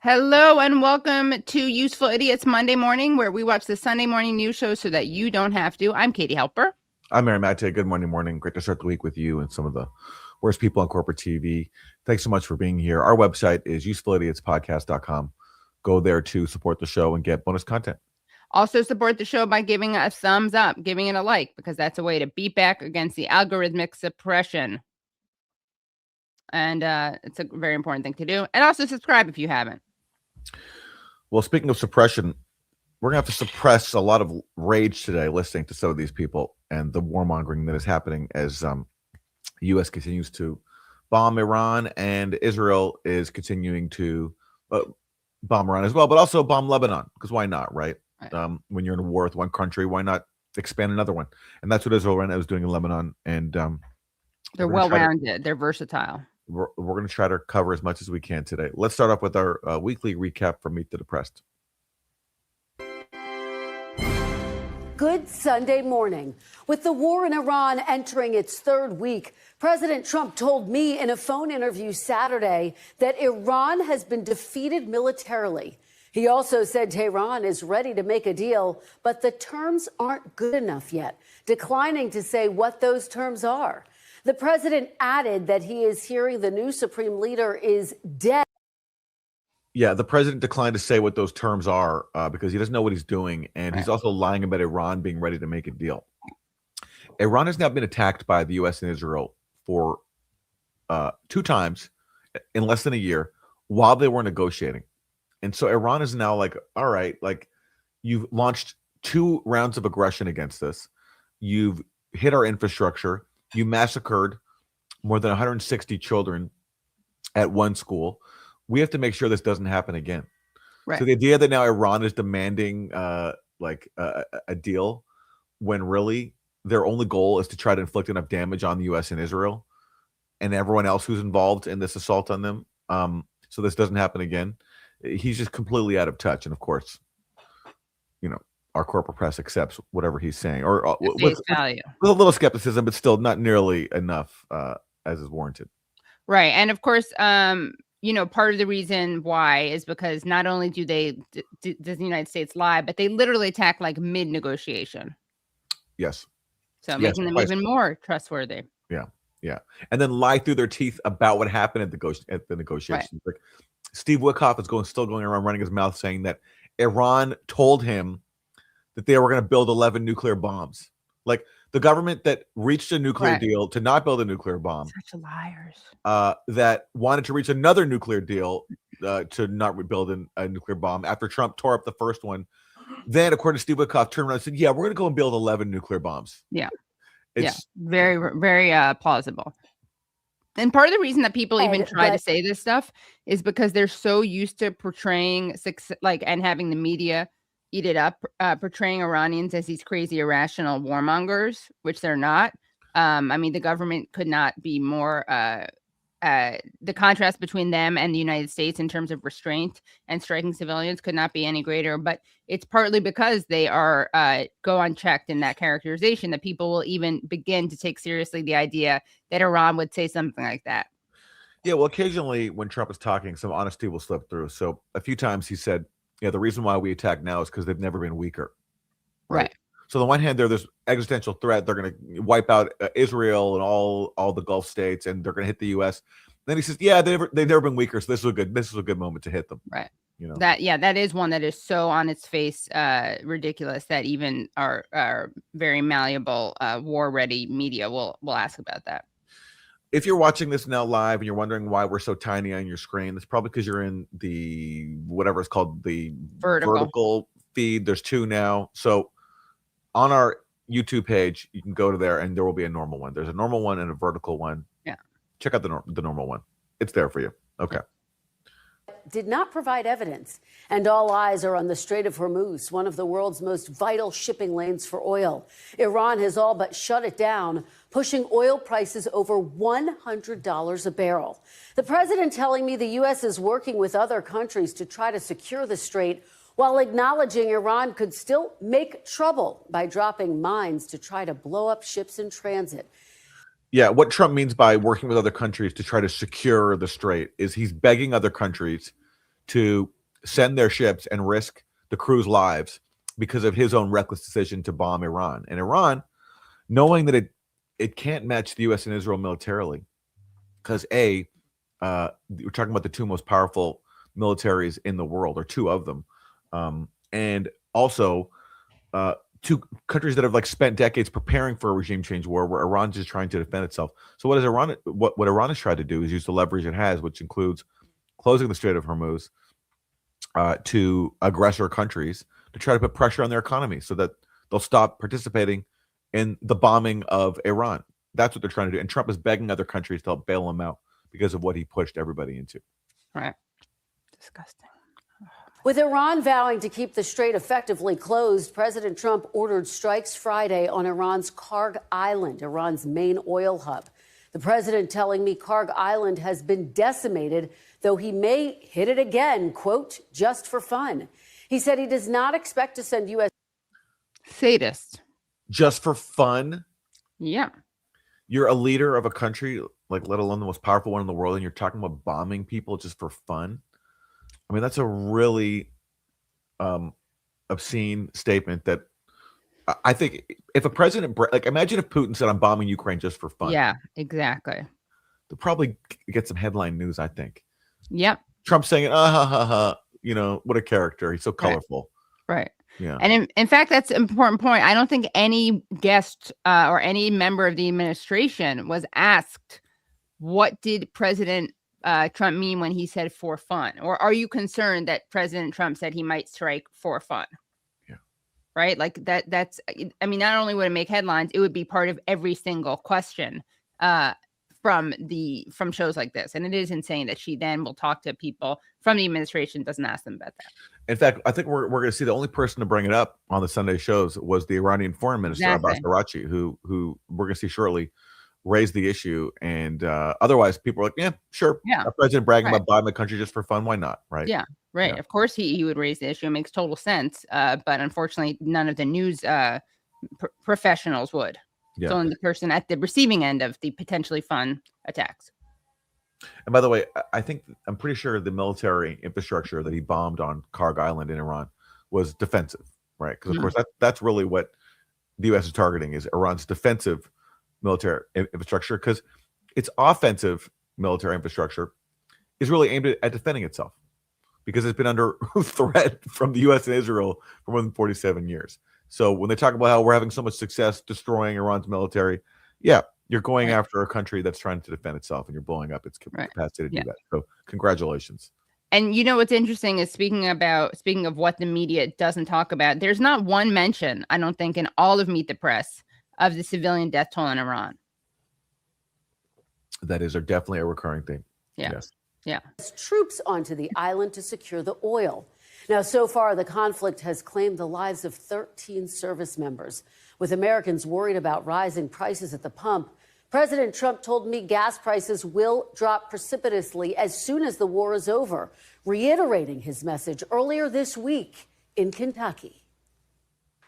Hello and welcome to Useful Idiots Monday Morning, where we watch the Sunday morning news show so that you don't have to. I'm Katie Halper. I'm Maté. Good morning. Great to start the week with you and some of the worst people on corporate TV. Thanks so much for being here. Our website is usefulidiotspodcast.com. Go there to support the show and get bonus content. Also support the show by giving a thumbs up, giving it a like, because that's a way to beat back against the algorithmic suppression. And it's a very important thing to do. And also subscribe if you haven't. Well, speaking of suppression, we're going to have to suppress a lot of rage today listening to some of these people and the warmongering that is happening as the U.S. continues to bomb Iran, and Israel is continuing to bomb Iran as well, but also bomb Lebanon, because why not, right? When you're in a war with one country, why not expand another one? And that's what Israel right now is doing in Lebanon. And they're well-rounded. They're versatile. We're going to try to cover as much as we can today. Let's start off with our weekly recap from Meet the Depressed. Good Sunday morning. With the war in Iran entering its third week, President Trump told me in a phone interview Saturday that Iran has been defeated militarily. He also said Tehran is ready to make a deal, but the terms aren't good enough yet, declining to say what those terms are. The president added that he is hearing the new supreme leader is dead. Yeah, the president declined to say what those terms are because he doesn't know what he's doing. And he's also lying about Iran being ready to make a deal. Iran has now been attacked by the U.S. and Israel for 2 times in less than a year while they were negotiating. And so Iran is now like, all right, like you've launched 2 rounds of aggression against us. You've hit our infrastructure. You massacred more than 160 children at one school. We have to make sure this doesn't happen again. Right. So the idea that now Iran is demanding a deal when really their only goal is to try to inflict enough damage on the U.S. and Israel and everyone else who's involved in this assault on them, so this doesn't happen again. He's just completely out of touch. And of course, you know, our corporate press accepts whatever he's saying, or with a little skepticism, but still not nearly enough as is warranted. Right. And of course, you know, part of the reason why is because not only does the United States lie, but they literally attack like mid-negotiation. Yes. So making them even more trustworthy. Yeah. And then lie through their teeth about what happened at the negotiations. Right. Like Steve Witkoff is still going around running his mouth saying that Iran told him that they were going to build 11 nuclear bombs. Like the government that reached a nuclear deal to not build a nuclear bomb. Such liars. That wanted to reach another nuclear deal to not rebuild a nuclear bomb after Trump tore up the first one. Then, according to Steve Witkoff, turned around and said, yeah, we're going to go and build 11 nuclear bombs. Yeah. Very, very plausible. And part of the reason that people even try to say this stuff is because they're so used to portraying and having the media eat it up, portraying Iranians as these crazy, irrational warmongers, which they're not. I mean, the government could not be more, the contrast between them and the United States in terms of restraint and striking civilians could not be any greater. But it's partly because they are go unchecked in that characterization that people will even begin to take seriously the idea that Iran would say something like that. Yeah, well, occasionally when Trump is talking, some honesty will slip through. So a few times he said, yeah, the reason why we attack now is because they've never been weaker. Right. So on the one hand, there's existential threat. They're going to wipe out Israel and all the Gulf states, and they're going to hit the U.S. Then he says, yeah, they've never been weaker. So this is a good moment to hit them. Right. You know that is one that is so on its face ridiculous that even our very malleable war ready media will ask about that. If you're watching this now live and you're wondering why we're so tiny on your screen, it's probably because you're in the whatever it's called, the vertical feed. There's 2 now. So on our YouTube page, you can go to there and there will be a normal one. There's a normal one and a vertical one. Yeah. Check out the normal one. It's there for you. Okay. Did not provide evidence, and all eyes are on the Strait of Hormuz, one of the world's most vital shipping lanes for oil. Iran has all but shut it down, pushing oil prices over $100 a barrel. The president telling me the U.S. is working with other countries to try to secure the strait, while acknowledging Iran could still make trouble by dropping mines to try to blow up ships in transit. Yeah, what Trump means by working with other countries to try to secure the strait is he's begging other countries to send their ships and risk the crew's lives because of his own reckless decision to bomb Iran. And Iran, knowing that it can't match the U.S. and Israel militarily, because we're talking about the two most powerful militaries in the world, or two of them, and also two countries that have like spent decades preparing for a regime change war, where Iran's just trying to defend itself. So what Iran has tried to do is use the leverage it has, which includes closing the Strait of Hormuz to aggressor countries to try to put pressure on their economy so that they'll stop participating in the bombing of Iran. That's what they're trying to do. And Trump is begging other countries to help bail him out because of what he pushed everybody into. Right. Disgusting. With Iran vowing to keep the strait effectively closed, President Trump ordered strikes Friday on Iran's Karg Island, Iran's main oil hub. The president telling me Karg Island has been decimated, though he may hit it again, quote, just for fun. He said he does not expect to send U.S. Sadist. Just for fun? Yeah. You're a leader of a country, like let alone the most powerful one in the world, and you're talking about bombing people just for fun? I mean, that's a really obscene statement that I think if a president, like imagine if Putin said, I'm bombing Ukraine just for fun. Yeah, exactly. They'll probably get some headline news, I think. Yep. Trump saying, what a character. He's so colorful. Right. Yeah. And in fact, that's an important point. I don't think any guest or any member of the administration was asked, what did President Trump mean when he said for fun? Or are you concerned that President Trump said he might strike for fun? Yeah. Right? Like that's, I mean, not only would it make headlines, it would be part of every single question from shows like this. And it is insane that she then will talk to people from the administration, doesn't ask them about that. In fact, I think we're going to see the only person to bring it up on the Sunday shows was the Iranian foreign minister, Abbas Araghchi, who we're going to see shortly raise the issue. And otherwise people are like, yeah, sure. Yeah. A president bragging about bombing the country just for fun. Why not? Right. Yeah. Right. Yeah. Of course he would raise the issue. It makes total sense. But unfortunately, none of the news professionals would. Yeah. It's only the person at the receiving end of the potentially fun attacks. And by the way, I'm pretty sure the military infrastructure that he bombed on Karg Island in Iran was defensive, right? Because of course that's really what the U.S. is targeting, is Iran's defensive military infrastructure, because its offensive military infrastructure is really aimed at defending itself, because it's been under threat from the U.S. and Israel for more than 47 years. So when they talk about how we're having so much success destroying Iran's military, yeah, you're going after a country that's trying to defend itself, and you're blowing up its capacity to do that. So congratulations. And you know what's interesting is speaking of what the media doesn't talk about, there's not one mention, I don't think, in all of Meet the Press of the civilian death toll in Iran. That is definitely a recurring theme. Yeah. Yes. Yeah. Troops onto the island to secure the oil. Now, so far, the conflict has claimed the lives of 13 service members. With Americans worried about rising prices at the pump, President Trump told me gas prices will drop precipitously as soon as the war is over, reiterating his message earlier this week in Kentucky.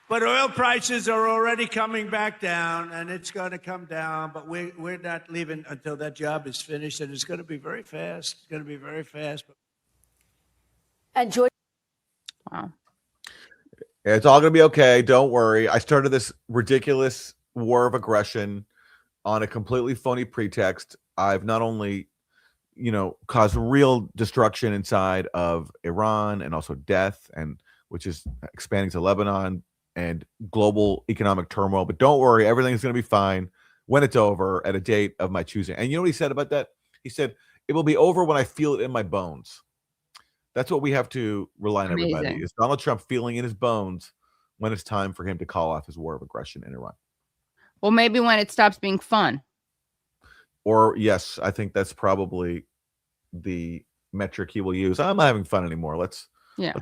But oil prices are already coming back down, and it's going to come down. But we're not leaving until that job is finished, and it's going to be very fast. It's going to be very fast. And wow. It's all going to be okay. Don't worry. I started this ridiculous war of aggression on a completely phony pretext. I've not only, caused real destruction inside of Iran and also death, and which is expanding to Lebanon and global economic turmoil. But don't worry, everything's going to be fine when it's over at a date of my choosing. And you know what he said about that? He said, it will be over when I feel it in my bones. That's what we have to rely on, everybody, is Donald Trump feeling in his bones when it's time for him to call off his war of aggression in Iran. Well, maybe when it stops being fun. Or, yes, I think that's probably the metric he will use. I'm not having fun anymore. Let's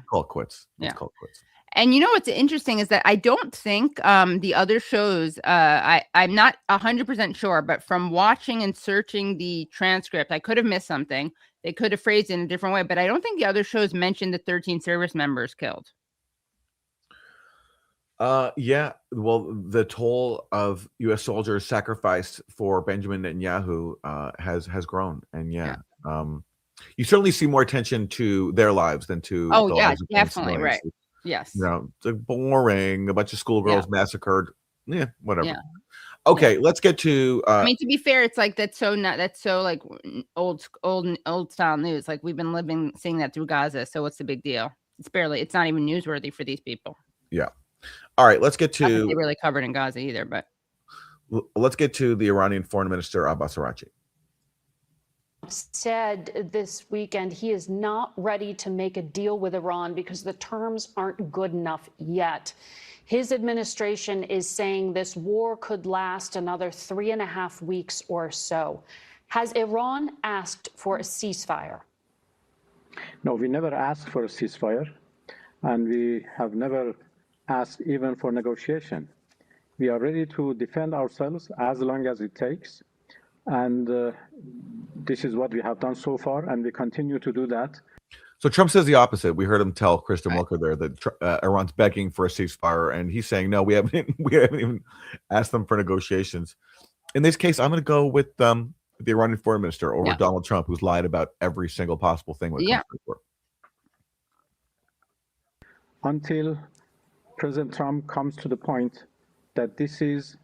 call it quits. Let's call it quits. And you know what's interesting is that I don't think the other shows, I'm not 100% sure, but from watching and searching the transcript, I could have missed something. They could have phrased it in a different way, but I don't think the other shows mentioned the 13 service members killed. Yeah. Well, the toll of U.S. soldiers sacrificed for Benjamin Netanyahu has grown, and You certainly see more attention to their lives than to Oh the yeah, lives of definitely, right. civilians. Yes. You know, it's like boring. A bunch of schoolgirls massacred. Yeah, whatever. Yeah. Okay, let's get to. I mean, to be fair, it's like that's so like old style news. Like we've been seeing that through Gaza. So what's the big deal? It's not even newsworthy for these people. Yeah. All right, let's get Not that to. they really covered in Gaza either, but let's get to the Iranian Foreign Minister Abbas Araghchi. Said this weekend he is not ready to make a deal with Iran because the terms aren't good enough yet. His administration is saying this war could last another 3.5 weeks or so. Has Iran asked for a ceasefire? No, we never asked for a ceasefire, and we have never asked even for negotiation. We are ready to defend ourselves as long as it takes. And this is what we have done so far, and we continue to do that. So Trump says the opposite. We heard him tell Kristen Welker there that Iran's begging for a ceasefire, and he's saying, no, we haven't even asked them for negotiations. In this case, I'm going to go with the Iranian foreign minister over Donald Trump, who's lied about every single possible thing when it comes to the war. Until President Trump comes to the point that this is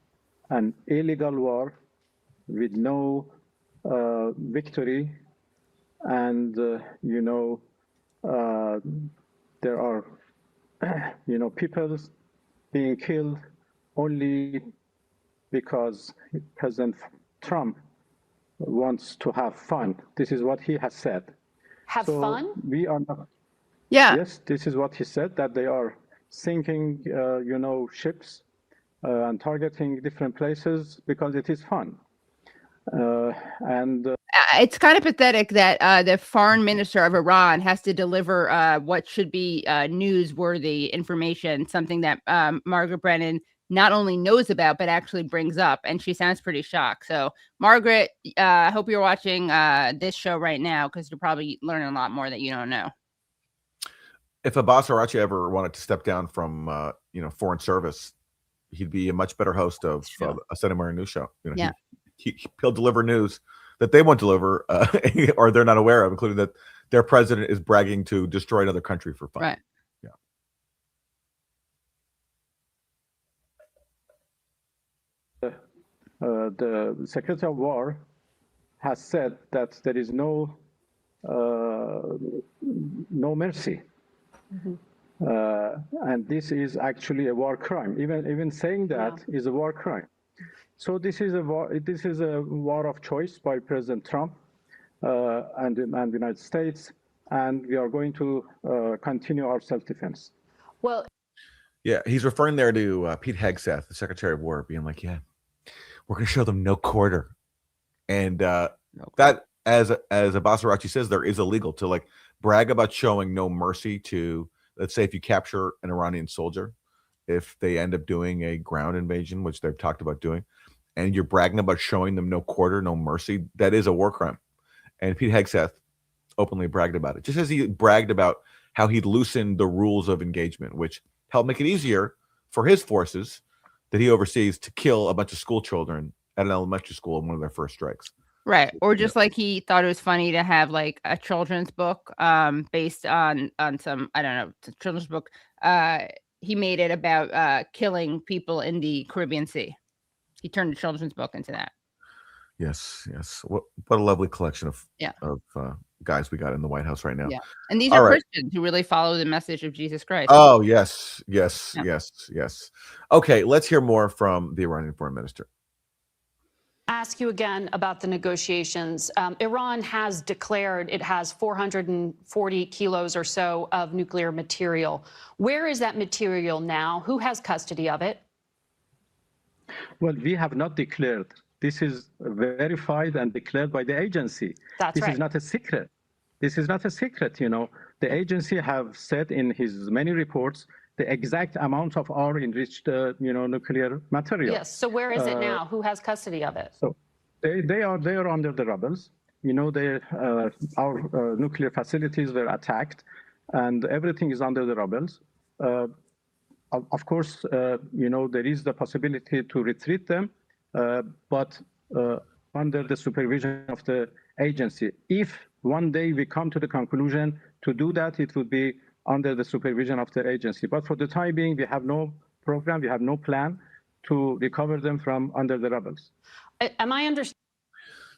an illegal war with no victory, and there are people being killed only because President Trump wants to have fun. This is what he has said. Have fun? We are not. Yeah. Yes, this is what he said, that they are sinking, ships and targeting different places because it is fun. It's kind of pathetic that the foreign minister of Iran has to deliver what should be newsworthy information, something that Margaret Brennan not only knows about, but actually brings up. And she sounds pretty shocked. So, Margaret, I hope you're watching this show right now, because you're probably learning a lot more that you don't know. If Abbas Araghchi ever wanted to step down from, foreign service, he'd be a much better host of a Sunday morning news show. He'll deliver news that they won't deliver or they're not aware of, including that their president is bragging to destroy another country for fun. Right. The Secretary of War has said that there is no mercy. And this is actually a war crime. Even saying that is a war crime. So this is a war. This is a war of choice by President Trump and the United States, and we are going to continue our self-defense. Well, yeah, he's referring there to Pete Hegseth, the Secretary of War, being like, "Yeah, we're going to show them no quarter," and that, as Abbas Araghchi says, there is illegal to brag about showing no mercy to, let's say, if you capture an Iranian soldier, if they end up doing a ground invasion, which they've talked about doing, and you're bragging about showing them no quarter, no mercy, that is a war crime. And Pete Hegseth openly bragged about it, just as he bragged about how he'd loosened the rules of engagement, which helped make it easier for his forces that he oversees to kill a bunch of school children at an elementary school in one of their first strikes. Right. Or just like he thought it was funny to have like a children's book based on some, I don't know, children's book. He made it about killing people in the Caribbean Sea. He turned a children's book into that. Yes. What a lovely collection of guys we got in the White House right now. Yeah. And these are Christians who really follow the message of Jesus Christ. Oh, yes. Okay, let's hear more from the Iranian foreign minister. Ask you again about the negotiations. Iran has declared it has 440 kilos or so of nuclear material. Where is that material now? Who has custody of it? Well, we have not declared. This is verified and declared by the agency. This is not a secret. This is not a secret, The agency have said in his many reports the exact amount of our enriched, nuclear material. Yes. So where is it now? Who has custody of it? So they are under the rubbles. Our nuclear facilities were attacked, and everything is under the rubbles. Of course, there is the possibility to retreat them, but under the supervision of the agency. If one day we come to the conclusion to do that, it would be under the supervision of the agency. But for the time being, we have no program, we have no plan to recover them from under the rebels. Am I understanding?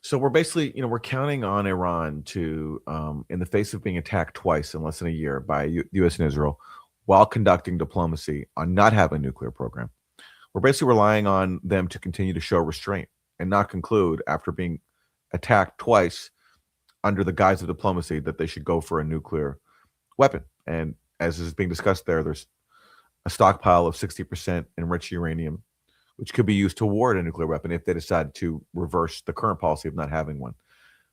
So we're basically, we're counting on Iran to, in the face of being attacked twice in less than a year by U.S. and Israel, while conducting diplomacy on not having a nuclear program. We're basically relying on them to continue to show restraint and not conclude, after being attacked twice under the guise of diplomacy, that they should go for a nuclear weapon. And as is being discussed there's a stockpile of 60% enriched uranium, which could be used toward a nuclear weapon if they decide to reverse the current policy of not having one.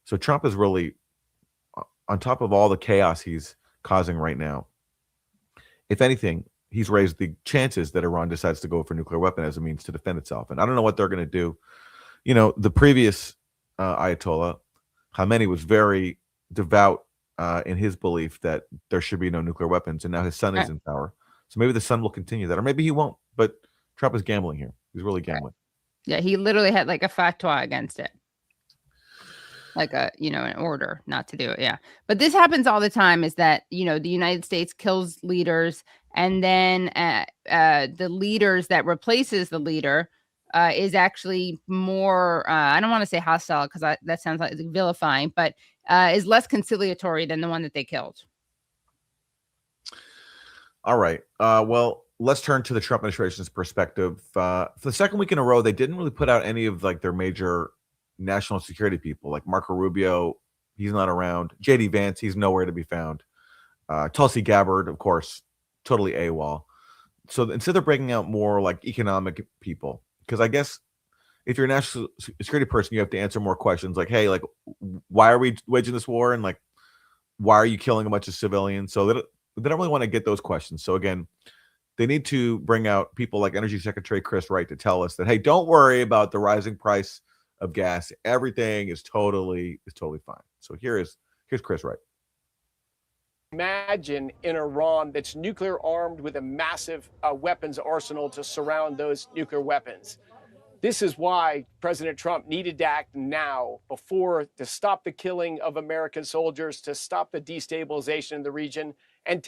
So Trump is really, on top of all the chaos he's causing right now, if anything, he's raised the chances that Iran decides to go for a nuclear weapon as a means to defend itself. And I don't know what they're going to do. The previous Ayatollah, Khamenei, was very devout in his belief that there should be no nuclear weapons, and now his son is in power. So maybe the son will continue that, or maybe he won't. But Trump is gambling here. He's really gambling. Yeah, he literally had like a fatwa against it. Like an order not to do it. Yeah. But this happens all the time, is that, the United States kills leaders, and then the leaders that replaces the leader is actually more, I don't want to say hostile, because that sounds like vilifying, but is less conciliatory than the one that they killed. All right. Well, let's turn to the Trump administration's perspective. For the second week in a row, they didn't really put out any of their major national security people, like Marco Rubio. He's not around. JD Vance, he's nowhere to be found. Tulsi Gabbard, of course, totally AWOL. So instead of breaking out more like economic people, because I guess if you're a national security person, you have to answer more questions like, hey, like, why are we waging this war? And like, why are you killing a bunch of civilians? So they don't really want to get those questions. So again, they need to bring out people like Energy Secretary Chris Wright to tell us that, hey, don't worry about the rising price of gas. Everything is totally fine. So here's Chris Wright. Imagine in Iran that's nuclear armed with a massive weapons arsenal to surround those nuclear weapons. This is why President Trump needed to act now, to stop the killing of American soldiers, to stop the destabilization in the region, and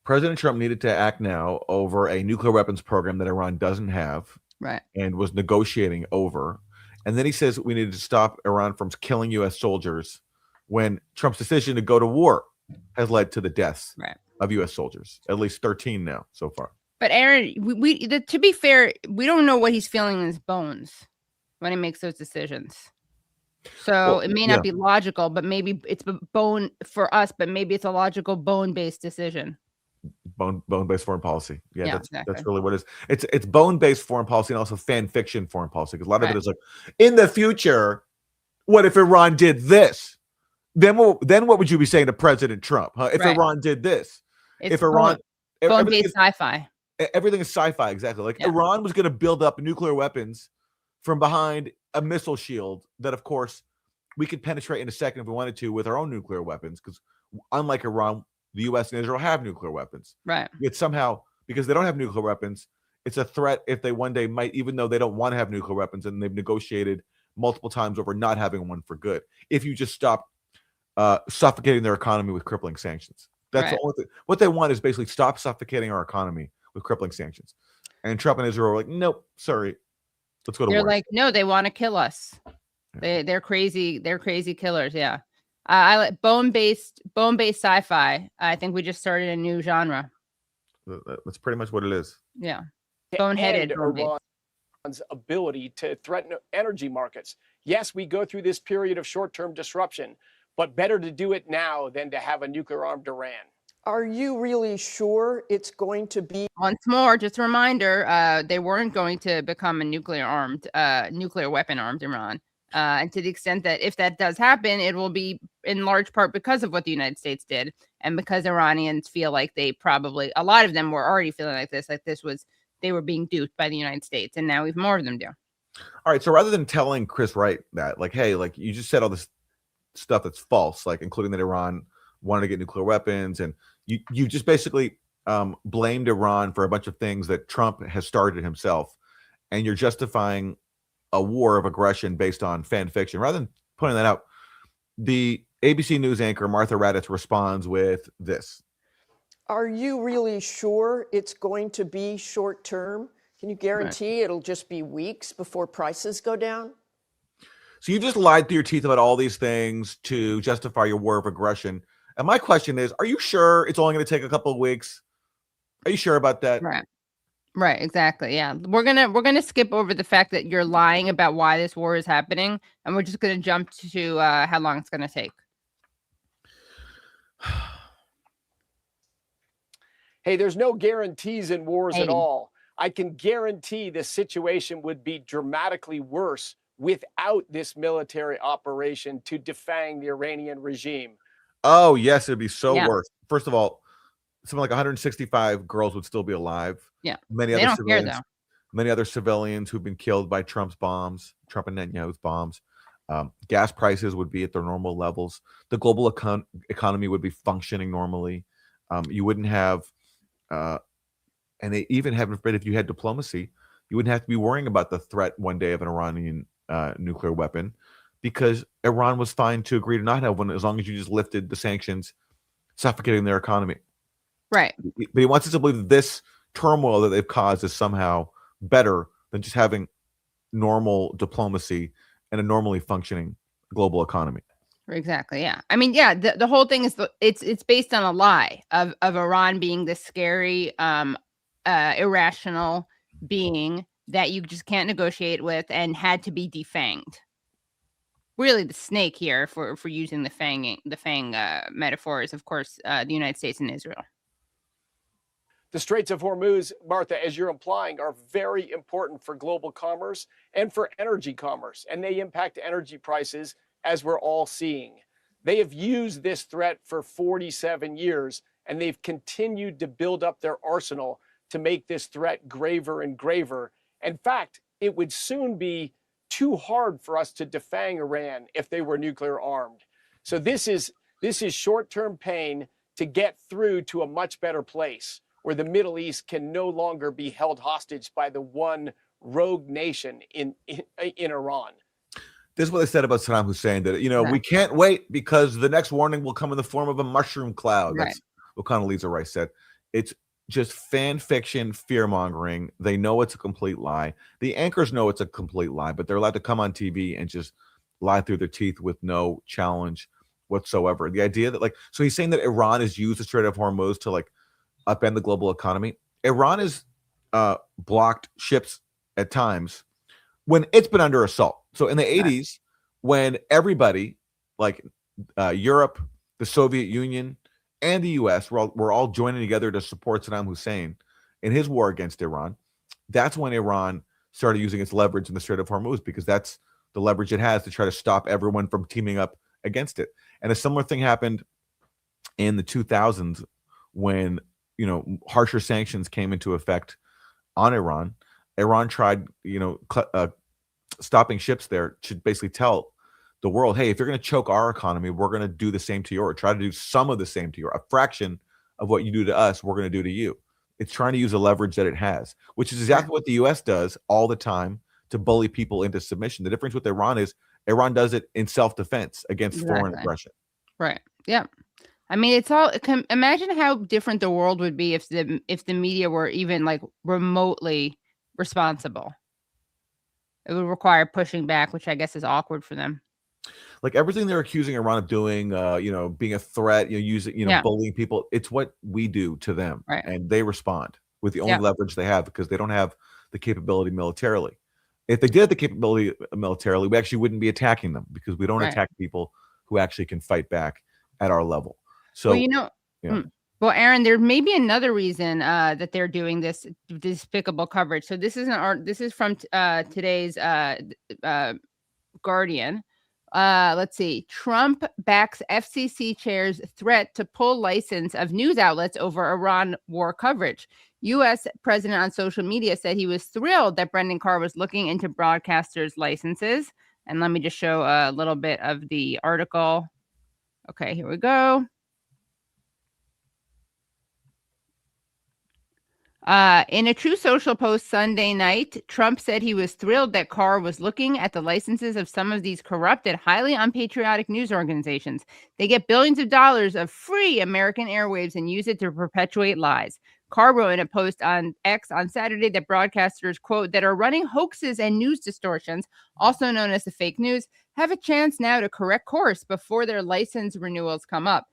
President Trump needed to act now over a nuclear weapons program that Iran doesn't have, right, and was negotiating over. And then he says we needed to stop Iran from killing U.S. soldiers, when Trump's decision to go to war has led to the deaths of U.S. soldiers, at least 13 now so far. But Aaron, to be fair, we don't know what he's feeling in his bones when he makes those decisions. So it may not be logical, but maybe it's bone for us, but maybe it's a logical bone-based decision. Bone-based foreign policy. Yeah, exactly. That's really what it is. It's bone-based foreign policy and also fan fiction foreign policy, because a lot of it is like, in the future, what if Iran did this? Then what would you be saying to President Trump? Huh? If Iran did this, if Iran bone-based sci-fi. Everything is sci-fi, exactly. Like Iran was going to build up nuclear weapons from behind a missile shield that, of course, we could penetrate in a second if we wanted to with our own nuclear weapons, because unlike Iran, the U.S. and Israel have nuclear weapons. Right. Yet somehow, because they don't have nuclear weapons, it's a threat if they one day might, even though they don't want to have nuclear weapons, and they've negotiated multiple times over not having one for good. If you just stop suffocating their economy with crippling sanctions. That's the only thing. What they want is basically stop suffocating our economy with crippling sanctions. And Trump and Israel are like, nope, sorry. Let's go to war. They're like, no, they want to kill us. They're crazy. They're crazy killers. Yeah. I like bone-based sci-fi. I think we just started a new genre. That's pretty much what it is. Yeah. Boneheaded. Iran's ability to threaten energy markets. Yes, we go through this period of short-term disruption, but better to do it now than to have a nuclear-armed Iran. Are you really sure it's going to be? Once more, just a reminder, they weren't going to become a nuclear weapon armed Iran. And to the extent that if that does happen, it will be in large part because of what the United States did. And because Iranians feel like a lot of them were already feeling like they were being duped by the United States. And now even more of them do. All right. So rather than telling Chris Wright that, like, hey, like, you just said all this stuff that's false, like including that Iran wanted to get nuclear weapons, and you just basically blamed Iran for a bunch of things that Trump has started himself, and you're justifying a war of aggression based on fan fiction. Rather than pointing that out, the ABC News anchor Martha Raddatz responds with this. Are you really sure it's going to be short term? Can you guarantee it'll just be weeks before prices go down? So you just lied through your teeth about all these things to justify your war of aggression. And my question is, are you sure it's only going to take a couple of weeks? Are you sure about that? Right, exactly. Yeah. We're gonna skip over the fact that you're lying about why this war is happening, and we're just gonna jump to how long it's gonna take. Hey, there's no guarantees in wars at all. I can guarantee the situation would be dramatically worse without this military operation to defang the Iranian regime. Oh, yes, it'd be so worse. First of all, something like 165 girls would still be alive. Yeah. Many They other don't civilians, care, though. many other civilians who've been killed by Trump's bombs, Trump and Netanyahu's bombs. Gas prices would be at their normal levels. The global economy would be functioning normally. You wouldn't have, and they even heaven forbid, if you had diplomacy, you wouldn't have to be worrying about the threat one day of an Iranian nuclear weapon, because Iran was fine to agree to not have one as long as you just lifted the sanctions, suffocating their economy. Right. But he wants us to believe that this turmoil that they've caused is somehow better than just having normal diplomacy and a normally functioning global economy. Exactly. Yeah. I mean, yeah, the whole thing is it's based on a lie of Iran being this scary, irrational being that you just can't negotiate with and had to be defanged. Really, the snake here for using the fang metaphor is, of course, the United States and Israel. The Straits of Hormuz, Martha, as you're implying, are very important for global commerce and for energy commerce, and they impact energy prices, as we're all seeing. They have used this threat for 47 years, and they've continued to build up their arsenal to make this threat graver and graver. In fact, it would soon be too hard for us to defang Iran if they were nuclear armed. So this is short-term pain to get through to a much better place, where the Middle East can no longer be held hostage by the one rogue nation in Iran. This is what they said about Saddam Hussein, that, we can't wait because the next warning will come in the form of a mushroom cloud. That's what Condoleezza Rice said. It's just fan fiction, fear-mongering. They know it's a complete lie. The anchors know it's a complete lie, but they're allowed to come on TV and just lie through their teeth with no challenge whatsoever. The idea that, so he's saying that Iran has used the Strait of Hormuz to, upend the global economy. Iran has blocked ships at times when it's been under assault. So in the 80s, when everybody, Europe, the Soviet Union, and the U.S. were all joining together to support Saddam Hussein in his war against Iran, that's when Iran started using its leverage in the Strait of Hormuz, because that's the leverage it has to try to stop everyone from teaming up against it. And a similar thing happened in the 2000s when harsher sanctions came into effect on Iran. Iran tried, stopping ships there to basically tell the world, hey, if you're going to choke our economy, we're going to do the same to yours. Try to do some of the same to yours. A fraction of what you do to us, we're going to do to you. It's trying to use the leverage that it has, which is exactly what the U.S. does all the time to bully people into submission. The difference with Iran is Iran does it in self-defense against foreign aggression. Right. Yeah. I mean, it's all. Imagine how different the world would be if the media were even remotely responsible. It would require pushing back, which I guess is awkward for them. Everything they're accusing Iran of doing, being a threat, using, bullying people. It's what we do to them, and they respond with the only leverage they have, because they don't have the capability militarily. If they did have the capability militarily, we actually wouldn't be attacking them, because we don't attack people who actually can fight back at our level. So, well, Aaron, there may be another reason that they're doing this despicable coverage. So this is from today's Guardian. Let's see. Trump backs FCC chair's threat to pull license of news outlets over Iran war coverage. U.S. president on social media said he was thrilled that Brendan Carr was looking into broadcasters' licenses. And let me just show a little bit of the article. Okay, here we go. In a True Social post Sunday night, Trump said he was thrilled that Carr was looking at the licenses of some of these corrupt and highly unpatriotic news organizations. They get billions of dollars of free American airwaves and use it to perpetuate lies. Carr wrote in a post on X on Saturday that broadcasters, quote, that are running hoaxes and news distortions, also known as the fake news, have a chance now to correct course before their license renewals come up.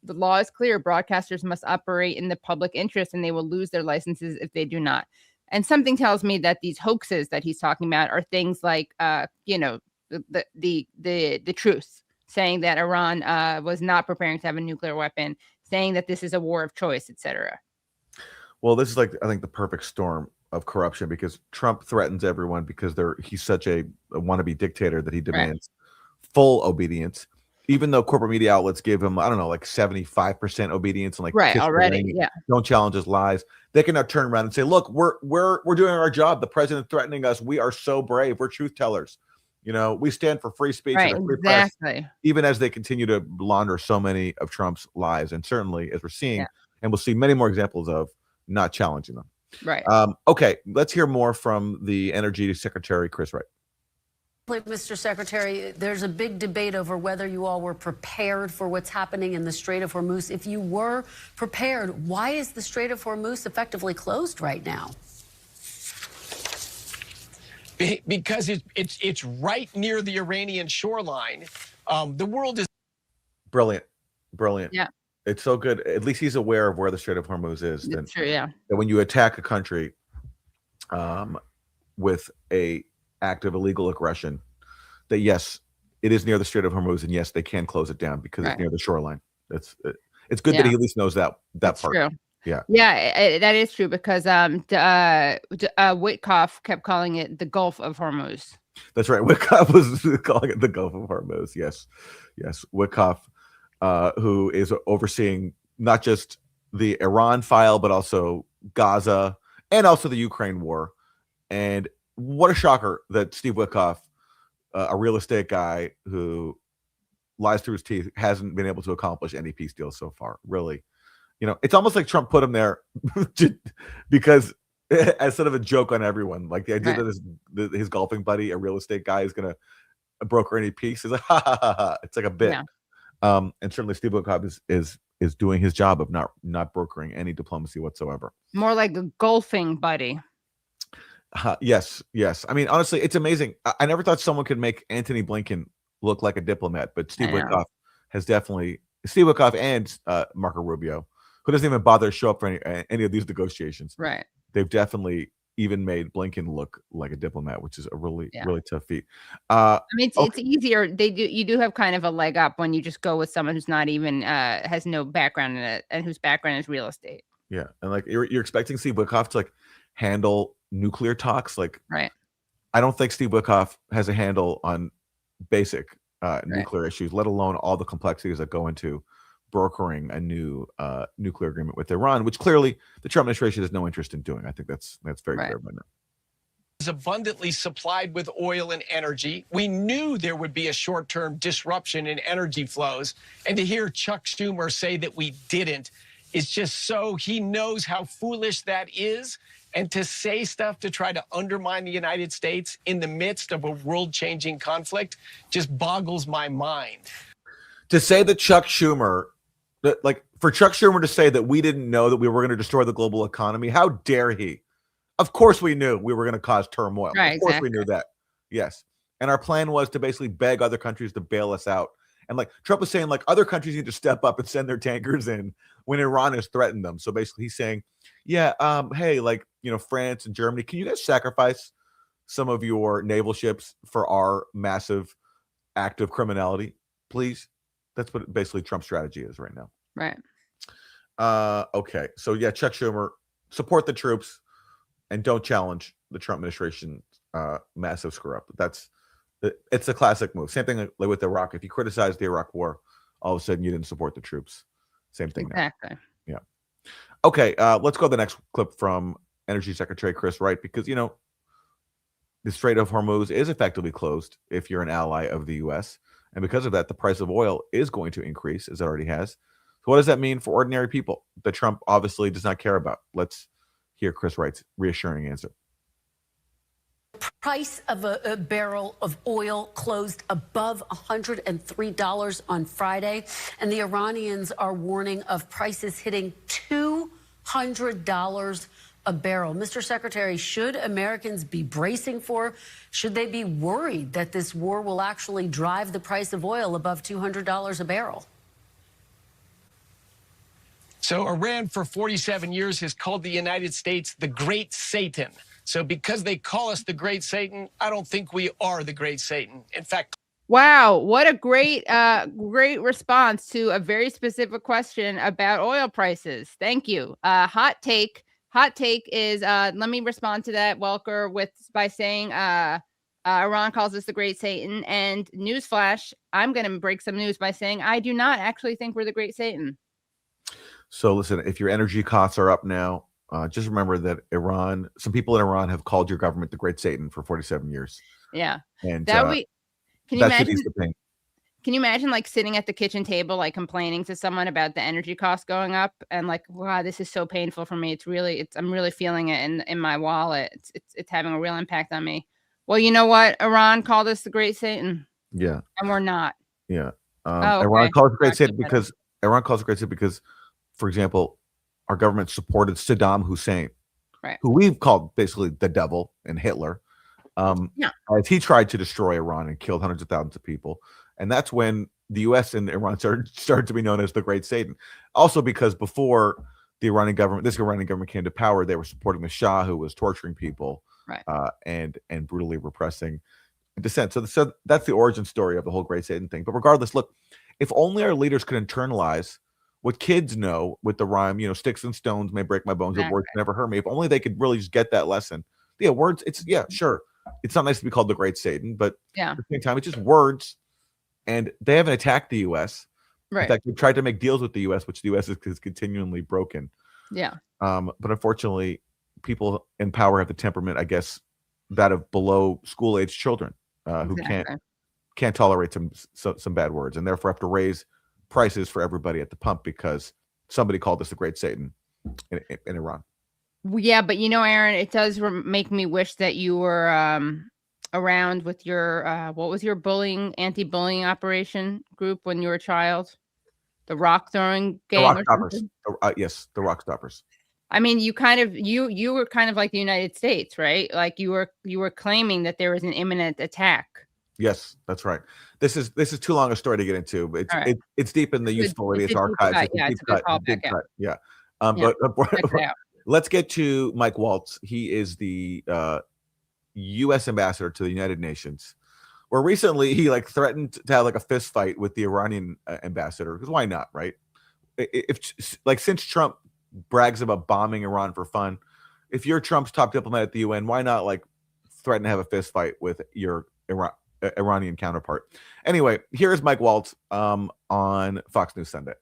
The law is clear. Broadcasters must operate in the public interest and they will lose their licenses if they do not. And something tells me that these hoaxes that he's talking about are things like, the truth, saying that Iran was not preparing to have a nuclear weapon, saying that this is a war of choice, etc. Well, this is like, I think, the perfect storm of corruption because Trump threatens everyone because he's such a wannabe dictator that he demands full obedience. Even though corporate media outlets give him, I don't know, like 75% obedience and like already, don't challenge his lies, they can now turn around and say, "Look, we're doing our job. The president threatening us. We are so brave. We're truth tellers. We stand for free speech and a free press." Even as they continue to launder so many of Trump's lies, and certainly as we're seeing, and we'll see many more examples of not challenging them. Right. Okay, let's hear more from the Energy Secretary, Chris Wright. Mr. Secretary, there's a big debate over whether you all were prepared for what's happening in the Strait of Hormuz. If you were prepared, why is the Strait of Hormuz effectively closed right now? Because it's right near the Iranian shoreline. The world is brilliant. Yeah. It's so good. At least he's aware of where the Strait of Hormuz is. That's true, yeah. That when you attack a country with a act of illegal aggression, that yes, it is near the Strait of Hormuz, and yes, they can close it down because it's near the shoreline. It's good that he at least knows that part. True. Yeah, that is true because Witkoff kept calling it the Gulf of Hormuz. That's right. Witkoff was calling it the Gulf of Hormuz. Yes. Witkoff, who is overseeing not just the Iran file, but also Gaza and also the Ukraine war. And what a shocker that Steve Witkoff, a real estate guy who lies through his teeth, hasn't been able to accomplish any peace deals so far. Really, it's almost like Trump put him there because as sort of a joke on everyone. Like the idea that his golfing buddy, a real estate guy, is going to broker any peace is like, ha ha ha ha. It's like a bit. Yeah. And certainly Steve Witkoff is doing his job of not brokering any diplomacy whatsoever. More like a golfing buddy. Yes. I mean, honestly, it's amazing. I never thought someone could make Antony Blinken look like a diplomat, but Steve Witkoff has definitely. Steve Witkoff and Marco Rubio, who doesn't even bother to show up for any of these negotiations. Right. They've definitely even made Blinken look like a diplomat, which is a really tough feat. I mean, it's easier. You do have kind of a leg up when you just go with someone who's not even has no background in it and whose background is real estate. Yeah, and like you're expecting Steve Witkoff to like handle nuclear talks. Like, right. I don't think Steve Witkoff has a handle on basic nuclear issues, let alone all the complexities that go into brokering a new nuclear agreement with Iran, which clearly the Trump administration has no interest in doing. I think that's very clear by now. Is abundantly supplied with oil and energy. We knew there would be a short-term disruption in energy flows, and to hear Chuck Schumer say that we didn't is just so he knows how foolish that is. And to say stuff to try to undermine the United States in the midst of a world-changing conflict just boggles my mind. To say that Chuck Schumer, for Chuck Schumer to say that we didn't know that we were going to destroy the global economy, how dare he? Of course we knew we were going to cause turmoil. Right, of course we knew that. Yes. And our plan was to basically beg other countries to bail us out. And like Trump was saying, like other countries need to step up and send their tankers in when Iran has threatened them. So basically he's saying, hey, like, France and Germany, can you guys sacrifice some of your naval ships for our massive act of criminality, please? That's what basically Trump's strategy is right now. Right. Okay. So yeah, Chuck Schumer, support the troops and don't challenge the Trump administration massive screw up. It's a classic move. Same thing like with Iraq. If you criticize the Iraq war, all of a sudden you didn't support the troops. Same thing. Exactly. Now. Yeah. Okay. Let's go to the next clip from Energy Secretary Chris Wright, because, the Strait of Hormuz is effectively closed if you're an ally of the U.S. And because of that, the price of oil is going to increase, as it already has. So what does that mean for ordinary people that Trump obviously does not care about? Let's Here, Chris writes, reassuring answer. Price of a barrel of oil closed above $103 on Friday, and the Iranians are warning of prices hitting $200 a barrel. Mr. Secretary, should Americans be bracing for, should they be worried that this war will actually drive the price of oil above $200 a barrel? So Iran for 47 years has called the United States the Great Satan. So because they call us the Great Satan, I don't think we are the Great Satan. In fact, wow, what a great response to a very specific question about oil prices. Thank you. Hot take is let me respond to that, Welker, by saying Iran calls us the Great Satan. And newsflash, I'm going to break some news by saying I do not actually think we're the Great Satan. So listen, if your energy costs are up now, just remember that some people in Iran have called your government the Great Satan for 47 years. Yeah. And can you imagine? Can you imagine like sitting at the kitchen table, like complaining to someone about the energy costs going up and like, wow, this is so painful for me. I'm really feeling it in my wallet. It's having a real impact on me. Well, you know what? Iran called us the Great Satan. Yeah. And we're not. Yeah. Okay. Iran calls it Great Satan because for example, our government supported Saddam Hussein, right, who we've called basically the devil and Hitler, as he tried to destroy Iran and killed hundreds of thousands of people. And that's when the U.S. and Iran started to be known as the Great Satan. Also because before this Iranian government came to power, they were supporting the Shah, who was torturing people, right, and brutally repressing dissent. So that's the origin story of the whole Great Satan thing. But regardless, look, if only our leaders could internalize what kids know with the rhyme, sticks and stones may break my bones, but words never hurt me. If only they could really just get that lesson. Yeah, words, sure. It's not nice to be called the Great Satan, but at the same time, it's just words. And they haven't attacked the U.S. Right. In fact, they've tried to make deals with the U.S., which the U.S. is continually broken. Yeah. But unfortunately, people in power have the temperament, I guess, that of below school-age children who can't tolerate some bad words, and therefore have to raise prices for everybody at the pump because somebody called us the Great Satan in Iran. Yeah, but Aaron, it does make me wish that you were around with your what was your anti-bullying operation group when you were a child? The rock throwing game. The Rock Stoppers. Yes, the Rock Stoppers. I mean, you were kind of like the United States, right? Like you were claiming that there was an imminent attack. Yes, that's right. This is too long a story to get into, but it's deep in the useful idiots archives. Yeah. But let's get to Mike Waltz. He is the U.S. ambassador to the United Nations, where recently he threatened to have a fist fight with the Iranian ambassador, because why not, right? Since Trump brags about bombing Iran for fun, if you're Trump's top diplomat at the UN, why not threaten to have a fist fight with your Iranian counterpart? Anyway, here's Mike Waltz on Fox News Sunday.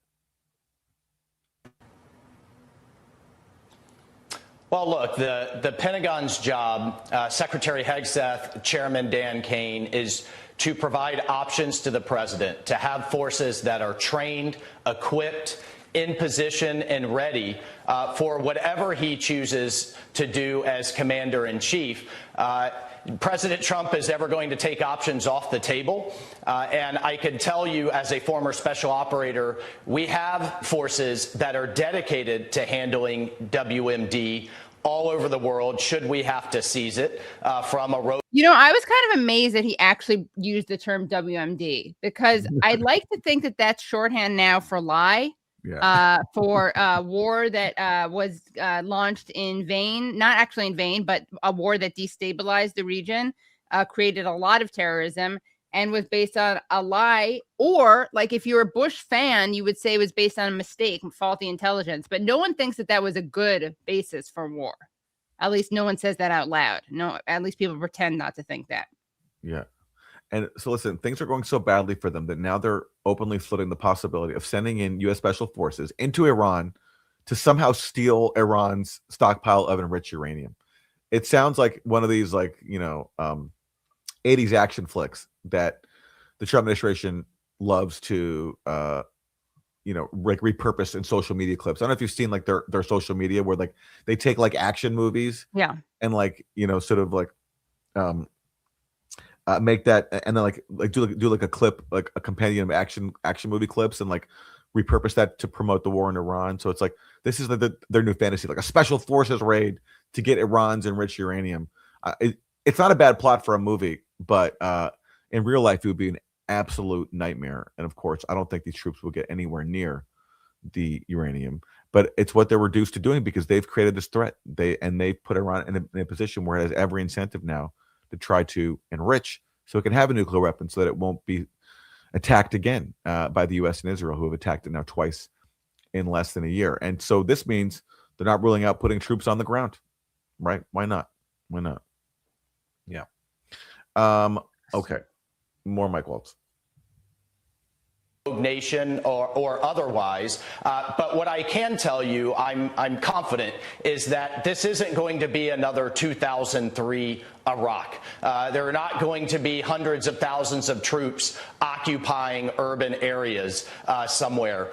Well, look, the Pentagon's job, Secretary Hegseth, Chairman Dan Kane, is to provide options to the president, to have forces that are trained, equipped, in position and ready for whatever he chooses to do as commander-in-chief. President Trump is ever going to take options off the table. And I can tell you, as a former special operator, we have forces that are dedicated to handling WMD all over the world, should we have to seize it from a road. I was kind of amazed that he actually used the term WMD, because I'd like to think that that's shorthand now for lie. For a war that was launched in vain, not actually in vain, but a war that destabilized the region, created a lot of terrorism, and was based on a lie. Or if you're a Bush fan, you would say it was based on a mistake, faulty intelligence. But no one thinks that was a good basis for war. At least no one says that out loud. No, at least people pretend not to think that. Yeah. And so listen, things are going so badly for them that now they're openly floating the possibility of sending in U.S. Special Forces into Iran to somehow steal Iran's stockpile of enriched uranium. It sounds like one of these 80s action flicks that the Trump administration loves to like repurposed in social media clips. I don't know if you've seen like their social media where like they take like action movies, and like sort of like make that, and then like do like a clip, like a compendium of action movie clips, and like repurpose that to promote the war in Iran. So it's like this is their new fantasy, like a special forces raid to get Iran's enriched uranium. It's not a bad plot for a movie, but in real life it would be an absolute nightmare. And of course, I don't think these troops will get anywhere near the uranium. But it's what they're reduced to doing because they've created this threat. They put Iran in a position where it has every incentive now to try to enrich so it can have a nuclear weapon so that it won't be attacked again by the U.S. and Israel, who have attacked it now twice in less than a year. And so this means they're not ruling out putting troops on the ground, right? Why not? Why not? Yeah. Okay. More Mike Waltz. Nation or otherwise, but what I can tell you, I'm confident, is that this isn't going to be another 2003 Iraq. There are not going to be hundreds of thousands of troops occupying urban areas somewhere.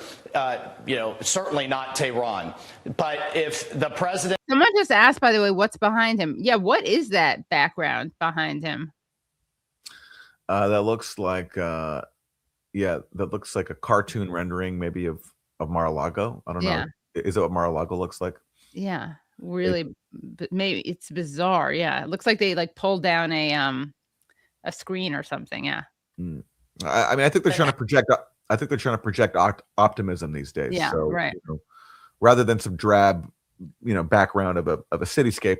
Certainly not Tehran. But if the president... Someone just asked, by the way, what's behind him? Yeah, what is that background behind him? That looks like... that looks like a cartoon rendering, maybe of Mar-a-Lago. I don't know. Is that what Mar-a-Lago looks like? Yeah, really. Maybe it's bizarre. Yeah, it looks like they like pulled down a screen or something. Yeah. I mean, I think they're trying to project. I think they're trying to project optimism these days. Yeah, so, right. Rather than some drab, background of a cityscape,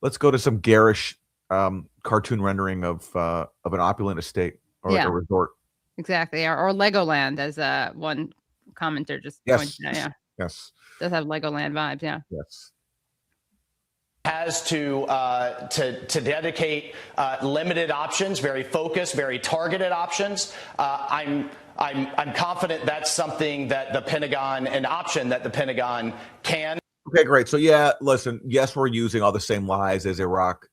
let's go to some garish cartoon rendering of an opulent estate or like a resort. Exactly, or Legoland, as one commenter just pointed out. Yeah. Yes. Does have Legoland vibes. Yeah. Yes. Has to dedicate limited options, very focused, very targeted options. I'm confident that's something that the Pentagon, an option that the Pentagon can. Okay, great. So listen. Yes, we're using all the same lies as Iraq.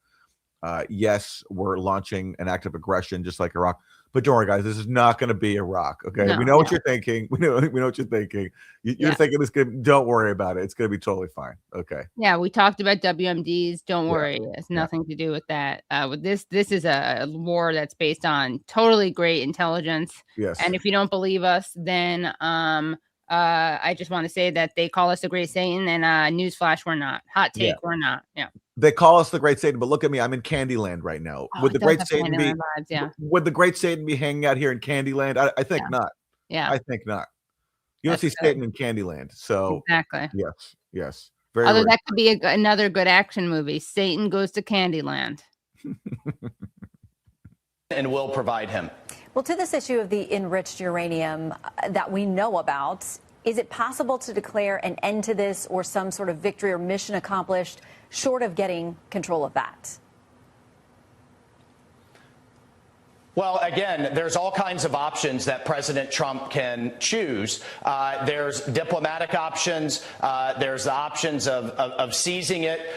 Yes, we're launching an act of aggression just like Iraq. But don't worry, guys. This is not going to be Iraq. Okay, we know what you're thinking. We know what you're thinking. You're thinking this game. Don't worry about it. It's going to be totally fine. Okay. Yeah, we talked about WMDs. Don't worry. It's nothing to do with that. With this is a war that's based on totally great intelligence. Yes. And if you don't believe us, then I just want to say that they call us the Great Satan, and newsflash, we're not. Hot take, we're not. Yeah. They call us the Great Satan, but look at me. I'm in Candyland right now. Would the Great Satan be? Would the Great Satan be hanging out here in Candyland? I think not. Yeah, I think not. You don't see Satan in Candyland, so exactly. Yes. Although that could be another good action movie. Satan Goes to Candyland. And will provide him. Well, to this issue of the enriched uranium that we know about, is it possible to declare an end to this or some sort of victory or mission accomplished short of getting control of that? Well, again, there's all kinds of options that President Trump can choose. There's diplomatic options. There's the options of seizing it.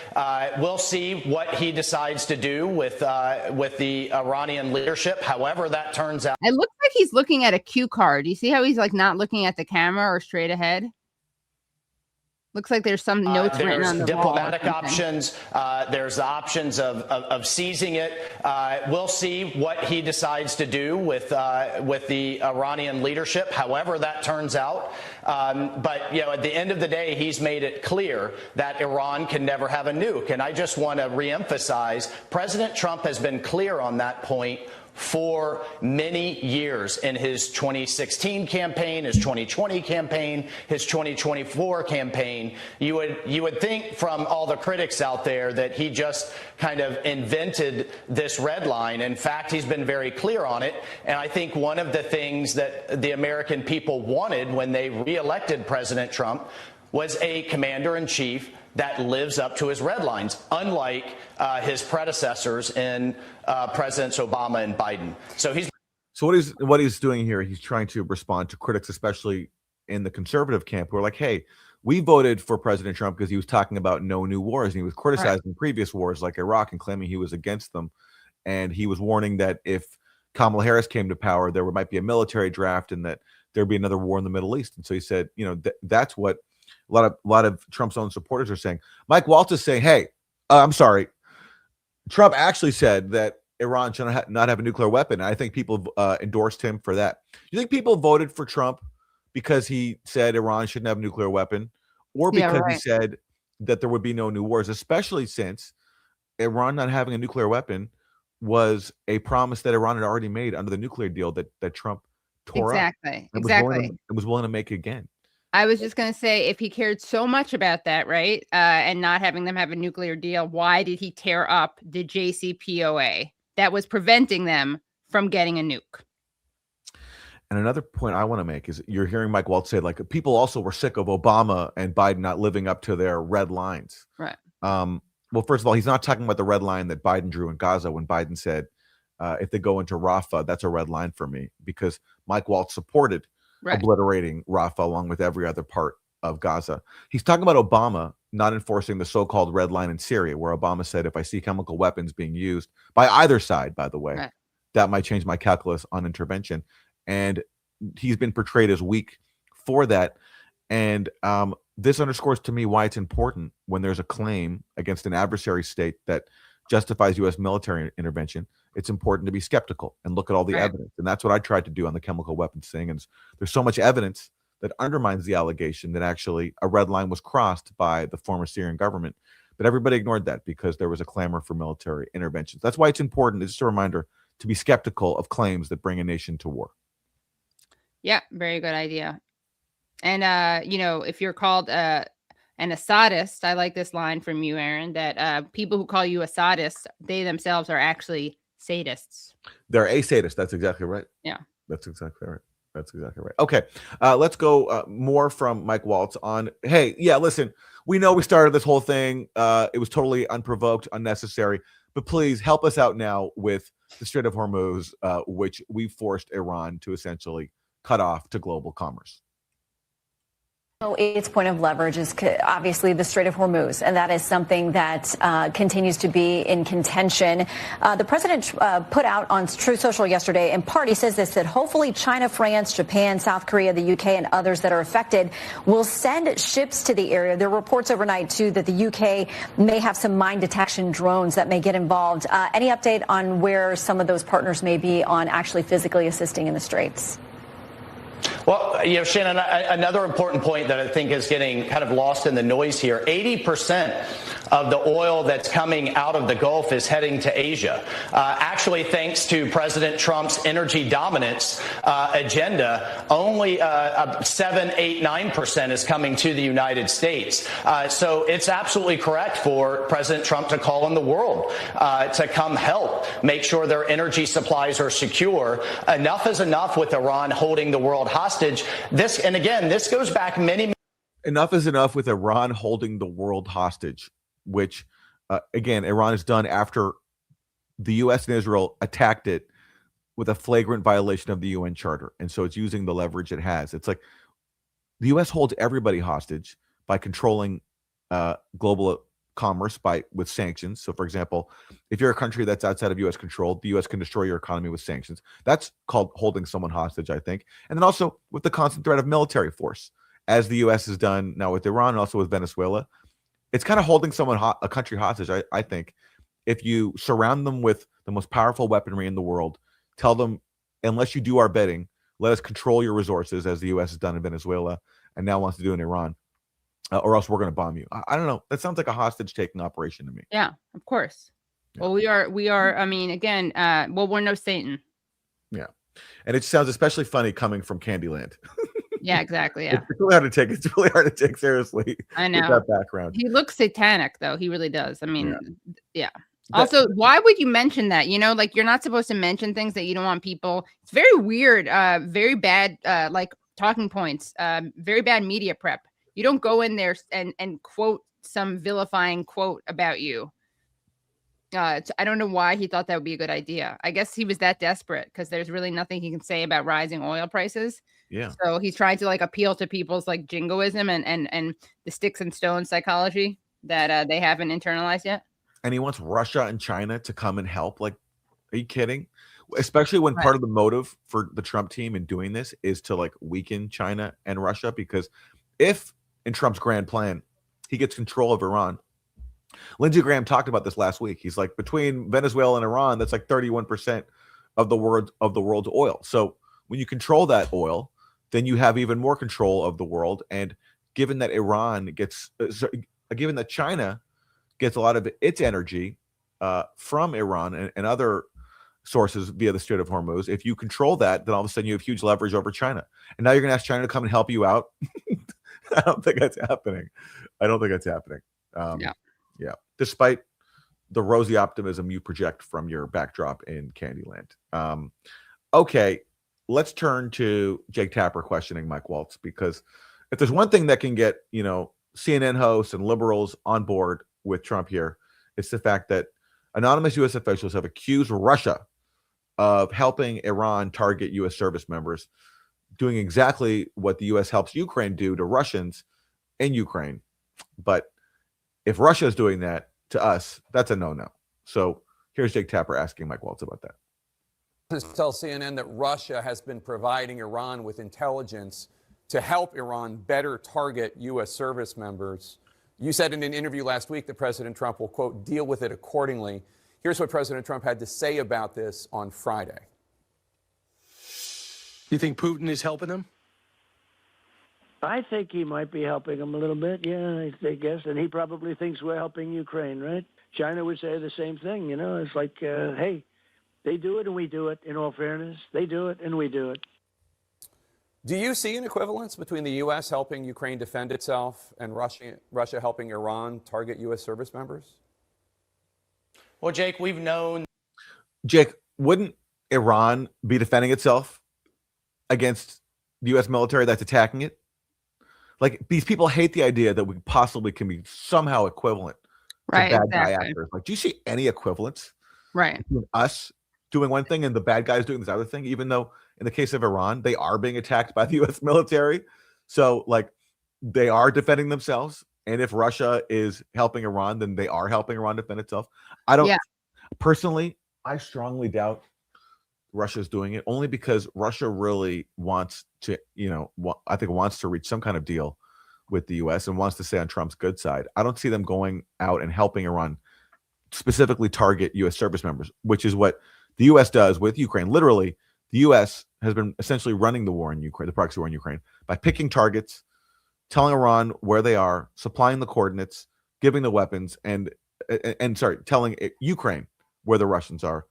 We'll see what he decides to do with the Iranian leadership, however that turns out. It looks like he's looking at a cue card. Do you see how he's like not looking at the camera or straight ahead? Looks like there's some notes written on the diplomatic wall options. There's the options of seizing it. We'll see what he decides to do with the Iranian leadership, however that turns out. But at the end of the day, he's made it clear that Iran can never have a nuke. And I just want to reemphasize, President Trump has been clear on that point for many years in his 2016 campaign, his 2020 campaign, his 2024 campaign. You would think from all the critics out there that he just kind of invented this red line. In fact, he's been very clear on it. And I think one of the things that the American people wanted when they reelected President Trump was a commander-in-chief that lives up to his red lines, unlike his predecessors in Presidents Obama and Biden. So what he's doing here, he's trying to respond to critics, especially in the conservative camp, who are like, hey, we voted for President Trump because he was talking about no new wars, and he was criticizing previous wars like Iraq and claiming he was against them. And he was warning that if Kamala Harris came to power, there might be a military draft, and that there'd be another war in the Middle East. And so he said, that's what a lot of Trump's own supporters are saying. Mike Waltz is saying, hey, I'm sorry. Trump actually said that Iran should not have a nuclear weapon. And I think people endorsed him for that. You think people voted for Trump because he said Iran shouldn't have a nuclear weapon, or because he said that there would be no new wars, especially since Iran not having a nuclear weapon was a promise that Iran had already made under the nuclear deal that Trump tore up. Exactly. It was willing to make again. I was just going to say, if he cared so much about that, right, and not having them have a nuclear deal, why did he tear up the JCPOA that was preventing them from getting a nuke? And another point I want to make is you're hearing Mike Waltz say, like, people also were sick of Obama and Biden not living up to their red lines. Right. Well, first of all, he's not talking about the red line that Biden drew in Gaza when Biden said, if they go into Rafah, that's a red line for me, because Mike Waltz supported obliterating Rafah along with every other part of Gaza. He's talking about Obama not enforcing the so-called red line in Syria, where Obama said, if I see chemical weapons being used by either side, by the way, that might change my calculus on intervention. And he's been portrayed as weak for that. And this underscores to me why it's important when there's a claim against an adversary state that justifies U.S. military intervention. It's important to be skeptical and look at all the evidence. And that's what I tried to do on the chemical weapons thing. And there's so much evidence that undermines the allegation that actually a red line was crossed by the former Syrian government. But everybody ignored that because there was a clamor for military interventions. That's why it's important, it's just a reminder, to be skeptical of claims that bring a nation to war. Yeah, very good idea. And, if you're called an Assadist, I like this line from you, Aaron, that people who call you Assadists, they themselves are actually sadists. They're a sadist. That's exactly right. Yeah. That's exactly right. Okay. Let's go more from Mike Waltz on, hey, listen, we know we started this whole thing. It was totally unprovoked, unnecessary, but please help us out now with the Strait of Hormuz, which we forced Iran to essentially cut off to global commerce. Its point of leverage is obviously the Strait of Hormuz, and that is something that continues to be in contention. The president put out on Truth Social yesterday, in part, he says this, that hopefully China, France, Japan, South Korea, the UK, and others that are affected will send ships to the area. There are reports overnight, too, that the UK may have some mine detection drones that may get involved. Any update on where some of those partners may be on actually physically assisting in the Straits? Well, Shannon, another important point that I think is getting kind of lost in the noise here, 80% of the oil that's coming out of the Gulf is heading to Asia. Actually, thanks to President Trump's energy dominance agenda, only 7, 8, 9% is coming to the United States. So it's absolutely correct for President Trump to call on the world to come help make sure their energy supplies are secure. Enough is enough with Iran holding the world hostage. This goes back many. Enough is enough with Iran holding the world hostage, which, again, Iran has done after the U.S. and Israel attacked it with a flagrant violation of the UN Charter. And so it's using the leverage it has. It's like the U.S. holds everybody hostage by controlling global commerce with sanctions. So, for example, if you're a country that's outside of U.S. control, the U.S. can destroy your economy with sanctions. That's called holding someone hostage, I think. And then also with the constant threat of military force, as the U.S. has done now with Iran and also with Venezuela. It's kind of holding someone, a country hostage, I think, if you surround them with the most powerful weaponry in the world, tell them, unless you do our bidding, let us control your resources, as the U.S. has done in Venezuela and now wants to do in Iran. Or else we're going to bomb you. I don't know. That sounds like a hostage-taking operation to me. Yeah, of course. Yeah. Well, we are. I mean, again, we're no Satan. Yeah, and it sounds especially funny coming from Candyland. Yeah, exactly. Yeah, it's really hard to take. It's really hard to take seriously. I know with that background. He looks satanic, though. He really does. I mean, yeah. Also, why would you mention that? Like you're not supposed to mention things that you don't want people. It's very weird. Very bad. Like talking points. Very bad media prep. You don't go in there and quote some vilifying quote about you. I don't know why he thought that would be a good idea. I guess he was that desperate because there's really nothing he can say about rising oil prices. Yeah. So he's trying to like appeal to people's like jingoism and the sticks and stones psychology that they haven't internalized yet. And he wants Russia and China to come and help. Like, are you kidding? especially when part of the motive for the Trump team in doing this is to like weaken China and Russia. Because if in Trump's grand plan, he gets control of Iran. Lindsey Graham talked about this last week. He's like, between Venezuela and Iran, that's like 31% of the world's oil. So when you control that oil, then you have even more control of the world. And given that given that China gets a lot of its energy from Iran and other sources via the Strait of Hormuz, if you control that, then all of a sudden you have huge leverage over China. And now you're going to ask China to come and help you out. I don't think that's happening. Yeah. Despite the rosy optimism you project from your backdrop in Candyland. Okay, let's turn to Jake Tapper questioning Mike Waltz, because if there's one thing that can get, CNN hosts and liberals on board with Trump here, it's the fact that anonymous U.S. officials have accused Russia of helping Iran target U.S. service members, doing exactly what the U.S. helps Ukraine do to Russians in Ukraine. But if Russia is doing that to us, that's a no-no. So here's Jake Tapper asking Mike Waltz about that. Tell CNN that Russia has been providing Iran with intelligence to help Iran better target U.S. service members. You said in an interview last week that President Trump will, quote, deal with it accordingly. Here's what President Trump had to say about this on Friday. You think Putin is helping them? I think he might be helping them a little bit, yeah, I guess. And he probably thinks we're helping Ukraine, right? China would say the same thing, It's like, hey, they do it and we do it, in all fairness. They do it and we do it. Do you see an equivalence between the U.S. helping Ukraine defend itself and Russia helping Iran target U.S. service members? Well, Jake, we've known. Jake, wouldn't Iran be defending itself against the U.S. military that's attacking it? Like, these people hate the idea that we possibly can be somehow equivalent to bad guy actors. Like, do you see any equivalence? Right. Between us doing one thing and the bad guys doing this other thing, even though in the case of Iran, they are being attacked by the U.S. military. So, like, they are defending themselves. And if Russia is helping Iran, then they are helping Iran defend itself. Personally, I strongly doubt Russia's doing it, only because Russia really wants to, I think wants to reach some kind of deal with the U.S. and wants to stay on Trump's good side. I don't see them going out and helping Iran specifically target U.S. service members, which is what the U.S. does with Ukraine. Literally, the U.S. has been essentially running the war in Ukraine, the proxy war in Ukraine, by picking targets, telling Iran where they are, supplying the coordinates, giving the weapons, telling Ukraine where the Russians are,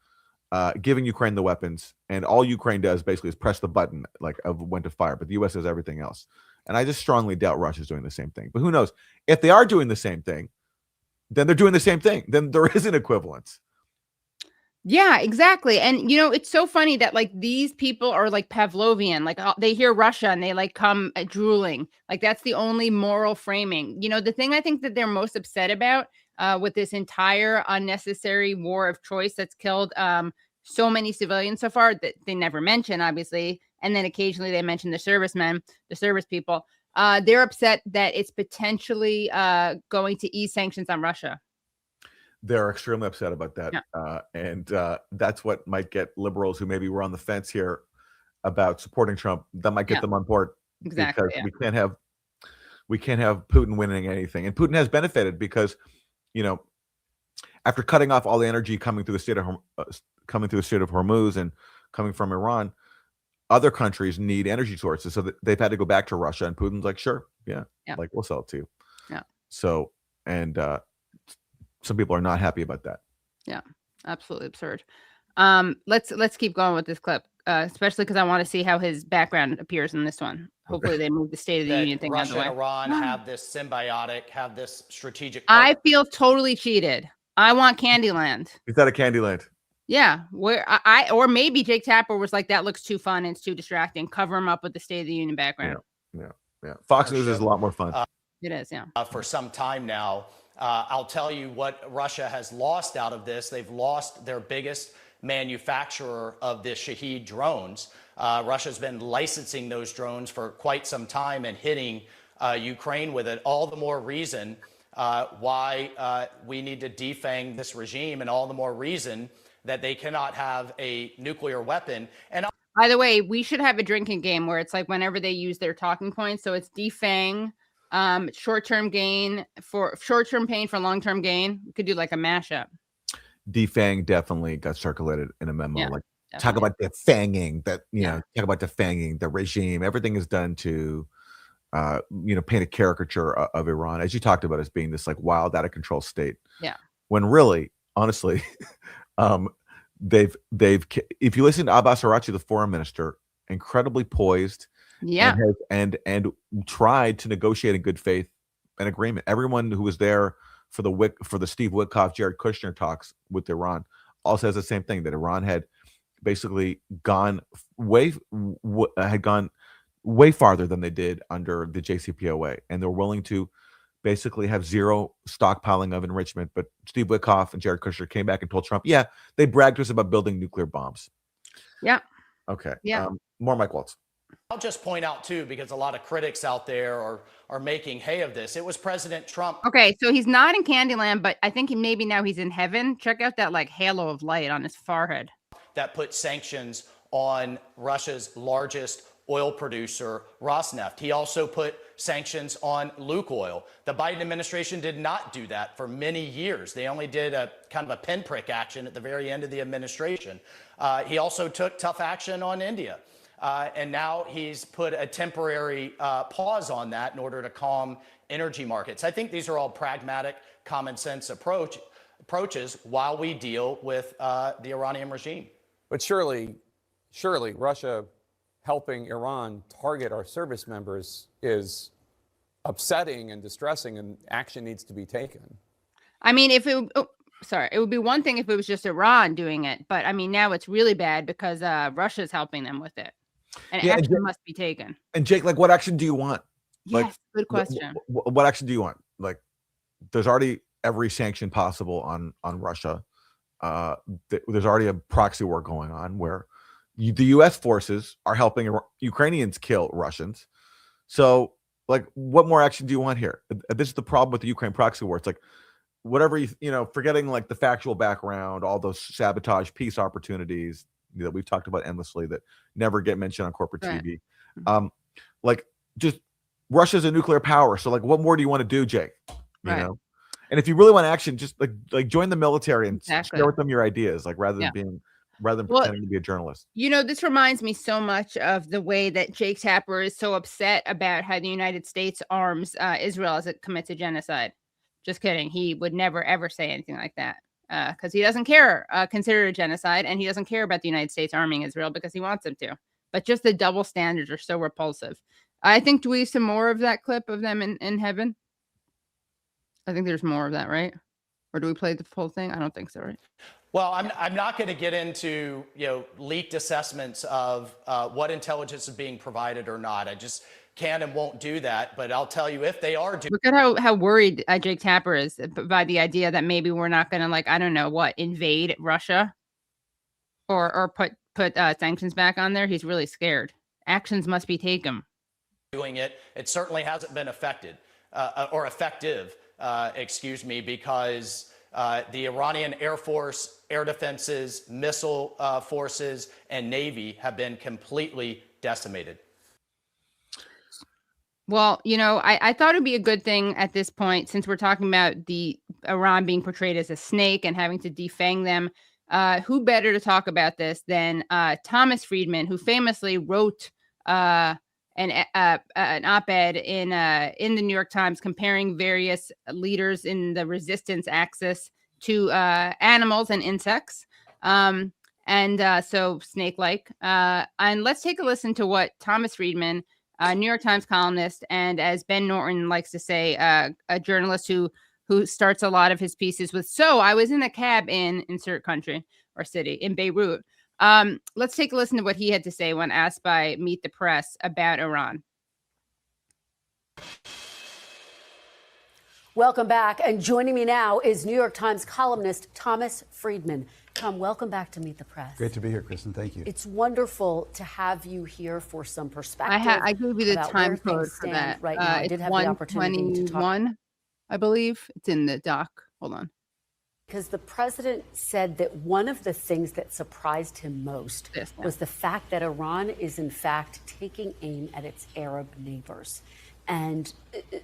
giving Ukraine the weapons, and all Ukraine does basically is press the button like of when to fire, but the U.S. does everything else. And I just strongly doubt Russia's doing the same thing. But who knows? If they are doing the same thing, then they're doing the same thing. Then there is an equivalence. Yeah, exactly. And, it's so funny that like these people are like Pavlovian, like they hear Russia and they like come drooling. Like that's the only moral framing. The thing I think that they're most upset about with this entire unnecessary war of choice that's killed so many civilians so far that they never mention, obviously. And then occasionally they mention the servicemen, the service people. They're upset that it's potentially going to ease sanctions on Russia. They're extremely upset about that. Yeah. And that's what might get liberals who maybe were on the fence here about supporting Trump, that might get them on board. Exactly. Because we can't have Putin winning anything. And Putin has benefited because, after cutting off all the energy coming through the Strait of Hormuz and coming from Iran, other countries need energy sources. So they've had to go back to Russia, and Putin's like, sure, yeah. Like, we'll sell it to you. Yeah. So, and some people are not happy about that. Yeah, absolutely absurd. Let's keep going with this clip, especially because I want to see how his background appears in this one. Hopefully they move the State of the Union thing out of the way. Russia and Iran have this symbiotic, have this strategic. I feel totally cheated. I want Candyland. Is that a Candyland? Yeah, where or maybe Jake Tapper was like, that looks too fun and it's too distracting. Cover him up with the State of the Union background. Yeah. Fox News is a lot more fun. It is, yeah. For some time now. I'll tell you what Russia has lost out of this. They've lost their biggest manufacturer of the Shahed drones. Russia's been licensing those drones for quite some time and hitting Ukraine with it. All the more reason why we need to defang this regime, and all the more reason that they cannot have a nuclear weapon. And by the way, we should have a drinking game where it's like whenever they use their talking points. So it's defang, short-term gain for short-term pain for long-term gain. We could do like a mashup. Defang definitely got circulated in a memo. Yeah, like definitely. talk about defanging that, talk about defanging the regime. Everything is done to, paint a caricature of Iran, as you talked about, as being this like wild, out of control state. Yeah. When really, honestly, they've if you listen to Abbas Araghchi, the foreign minister, incredibly poised, and tried to negotiate in good faith an agreement. Everyone who was there for the Steve Witkoff, Jared Kushner talks with Iran all says the same thing, that Iran had basically gone way farther than they did under the JCPOA, and they're willing to basically have zero stockpiling of enrichment. But Steve Witkoff and Jared Kushner came back and told Trump, yeah, they bragged to us about building nuclear bombs. Yeah. Okay. Yeah. More Mike Waltz. I'll just point out, too, because a lot of critics out there are making hay of this. It was President Trump. Okay, so he's not in Candyland, but I think maybe now he's in heaven. Check out that like halo of light on his forehead. That put sanctions on Russia's largest oil producer, Rosneft. He also put sanctions on Lukoil. The Biden administration did not do that for many years. They only did a kind of a pinprick action at the very end of the administration. He also took tough action on India. And now he's put a temporary pause on that in order to calm energy markets. I think these are all pragmatic, common sense approaches while we deal with the Iranian regime. But surely Russia helping Iran target our service members is upsetting and distressing, and action needs to be taken. I mean, it would be one thing if it was just Iran doing it, but I mean, now it's really bad because Russia's helping them with it, and action must be taken. And Jake, like, what action do you want? Yes, good question. What action do you want? Like, there's already every sanction possible on Russia. There's already a proxy war going on where the U.S. forces are helping Ukrainians kill Russians. So, like, what more action do you want here? This is the problem with the Ukraine proxy war. It's like, whatever, forgetting like the factual background, all those sabotage peace opportunities that we've talked about endlessly that never get mentioned on corporate TV. Like, just Russia's a nuclear power. So, like, what more do you want to do, Jake? You know? And if you really want action, just like join the military and share with them your ideas, like rather than pretending to be a journalist. This reminds me so much of the way that Jake Tapper is so upset about how the United States arms Israel as it commits a genocide. Just kidding. He would never, ever say anything like that because he doesn't consider it a genocide, and he doesn't care about the United States arming Israel because he wants them to. But just the double standards are so repulsive. I think, do we see some more of that clip of them in heaven? I think there's more of that, right? Or do we play the full thing? I don't think so, right? Well, I'm not going to get into leaked assessments of what intelligence is being provided or not. I just can and won't do that. But I'll tell you, if they are doing, look at how worried Jake Tapper is by the idea that maybe we're not going to invade Russia or put sanctions back on there. He's really scared. Actions must be taken. Doing it certainly hasn't been effective, because the Iranian Air Force, air defenses, missile forces, and Navy have been completely decimated. Well, I thought it'd be a good thing at this point, since we're talking about the Iran being portrayed as a snake and having to defang them. Who better to talk about this than Thomas Friedman, who famously wrote an op-ed in the New York Times comparing various leaders in the resistance axis to animals and insects, so snake-like. And let's take a listen to what Thomas Friedman, New York Times columnist, and as Ben Norton likes to say, a journalist who starts a lot of his pieces with, so I was in a cab in insert country or city in Beirut. Let's take a listen to what he had to say when asked by Meet the Press about Iran. Welcome back. And joining me now is New York Times columnist Thomas Friedman. Tom, welcome back to Meet the Press. Great to be here, Kristen. Thank you. It's wonderful to have you here for some perspective. I gave you the time code for that. Right now. I did have the opportunity to talk. 121, I believe. It's in the doc. Hold on. Because the president said that one of the things that surprised him most was the fact that Iran is, in fact, taking aim at its Arab neighbors. And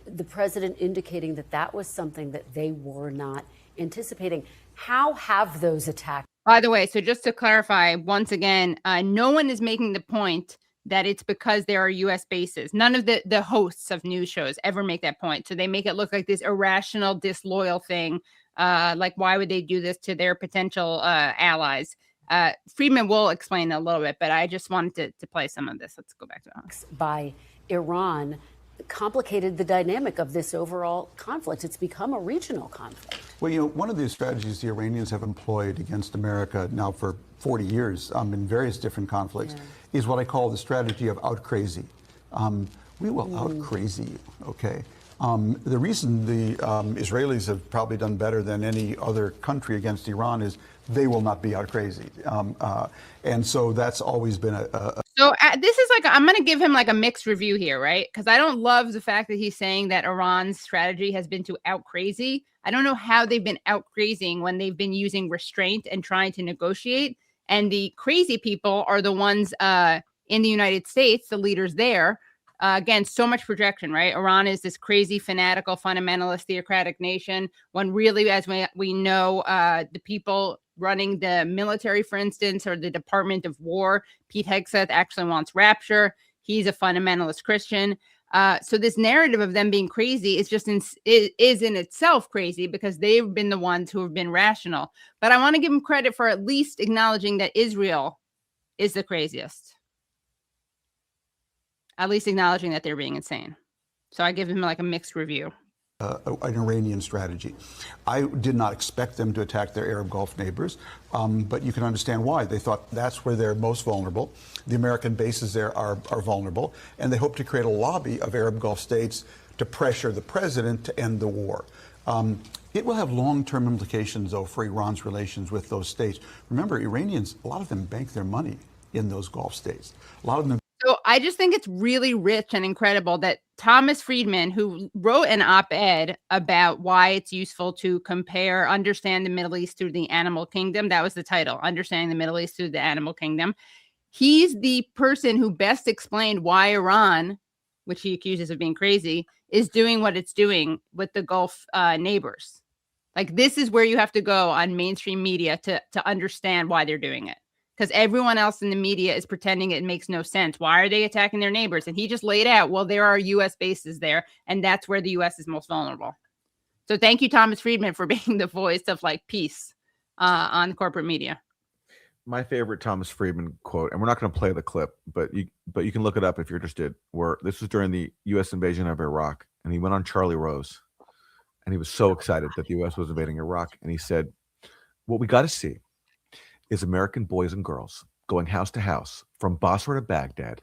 the president indicating that that was something that they were not anticipating. How have those attacks? By the way, so just to clarify, once again, no one is making the point that it's because there are U.S. bases. None of the hosts of news shows ever make that point. So they make it look like this irrational, disloyal thing. Like, why would they do this to their potential allies? Friedman will explain a little bit, but I just wanted to play some of this. Let's go back to it. By Iran complicated the dynamic of this overall conflict. It's become a regional conflict. Well, you know, one of the strategies the Iranians have employed against America now for 40 years in various different conflicts is what I call the strategy of out crazy. We will out crazy you, okay? The reason the Israelis have probably done better than any other country against Iran is they will not be out crazy. And so that's always been So this is like, I'm going to give him like a mixed review here, right? Because I don't love the fact that he's saying that Iran's strategy has been to out crazy. I don't know how they've been out crazying when they've been using restraint and trying to negotiate. And the crazy people are the ones in the United States, the leaders there. Again, so much projection, right? Iran is this crazy, fanatical, fundamentalist, theocratic nation. When really, as we know, the people running the military, for instance, or the Department of War, Pete Hegseth actually wants rapture. He's a fundamentalist Christian. So this narrative of them being crazy is just is in itself crazy because they've been the ones who have been rational. But I want to give them credit for at least acknowledging that Israel is the craziest. At least acknowledging that they're being insane. So I give him like a mixed review. An Iranian strategy. I did not expect them to attack their Arab Gulf neighbors, but you can understand why. They thought that's where they're most vulnerable. The American bases there are vulnerable, and they hope to create a lobby of Arab Gulf states to pressure the president to end the war. It will have long-term implications, though, for Iran's relations with those states. Remember, Iranians, a lot of them bank their money in those Gulf states. A lot of them. So I just think it's really rich and incredible that Thomas Friedman, who wrote an op-ed about why it's useful to understand the Middle East through the animal kingdom. That was the title, Understanding the Middle East Through the Animal Kingdom. He's the person who best explained why Iran, which he accuses of being crazy, is doing what it's doing with the Gulf neighbors. Like, this is where you have to go on mainstream media to understand why they're doing it. Because everyone else in the media is pretending it makes no sense. Why are they attacking their neighbors? And he just laid out, well, there are U.S. bases there, and that's where the U.S. is most vulnerable. So thank you, Thomas Friedman, for being the voice of like peace on corporate media. My favorite Thomas Friedman quote, and we're not going to play the clip, but you can look it up if you're interested, where this was during the U.S. invasion of Iraq, and he went on Charlie Rose, and he was so excited that the U.S. was invading Iraq, and he said, what we got to see is American boys and girls going house to house from Basra to Baghdad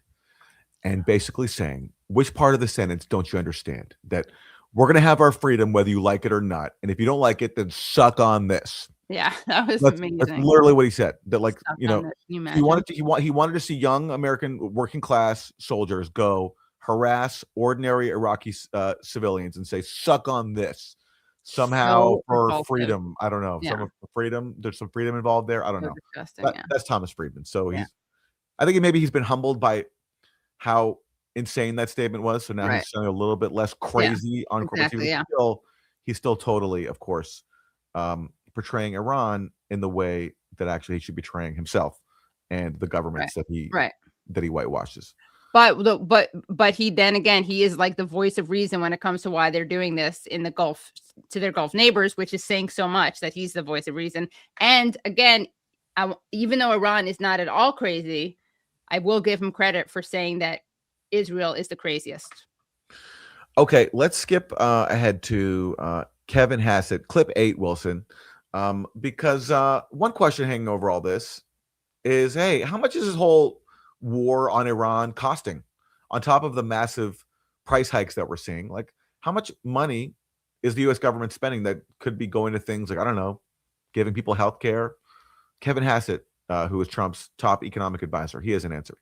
and basically saying, which part of the sentence don't you understand? That we're going to have our freedom whether you like it or not. And if you don't like it, then suck on this. Yeah, that was amazing. That's literally what he said. That, like, you know, he wanted to see young American working class soldiers go harass ordinary Iraqi civilians and say, suck on this. Somehow for freedom. I don't know. Some freedom. There's some freedom involved there. I don't know. That's Thomas Friedman. So I think maybe he's been humbled by how insane that statement was. So now he's showing a little bit less crazy on corporate TV. He's still totally, of course, portraying Iran in the way that actually he should be portraying himself and the governments that he whitewashes. But he then again, he is like the voice of reason when it comes to why they're doing this in the Gulf to their Gulf neighbors, which is saying so much that he's the voice of reason. And again, even though Iran is not at all crazy, I will give him credit for saying that Israel is the craziest. Okay, let's skip ahead to Kevin Hassett, clip 8, Wilson, because one question hanging over all this is, hey, how much is this whole war on Iran costing on top of the massive price hikes that we're seeing? Like, how much money is the U.S. government spending that could be going to things like, I don't know, giving people health care? Kevin Hassett, who is Trump's top economic advisor, he has an answer.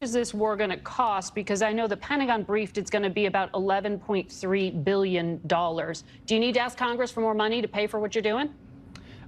is this war going to cost? Because I know the Pentagon briefed it's going to be about $11.3 billion. Do you need to ask Congress for more money to pay for what you're doing?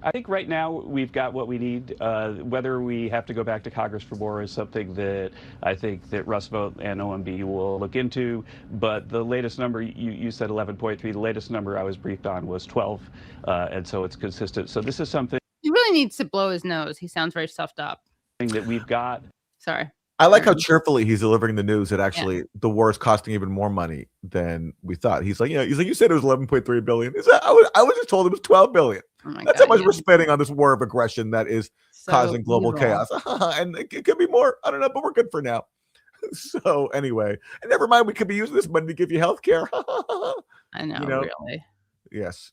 I think right now we've got what we need. Whether we have to go back to Congress for more is something that I think that Roosevelt and OMB will look into. But the latest number, you said 11.3. The latest number I was briefed on was 12. And so it's consistent. So this is something. He really needs to blow his nose. He sounds very stuffed up. That we've got. Sorry. I like how cheerfully he's delivering the news that actually the war is costing even more money than we thought. He's like, you said it was 11.3 billion. I was just told it was 12 billion. Oh That's how much we're spending on this war of aggression that is causing global evil. chaos. And it could be more. I don't know, but we're good for now. So anyway, and never mind, we could be using this money to give you health care. I know, really. Yes.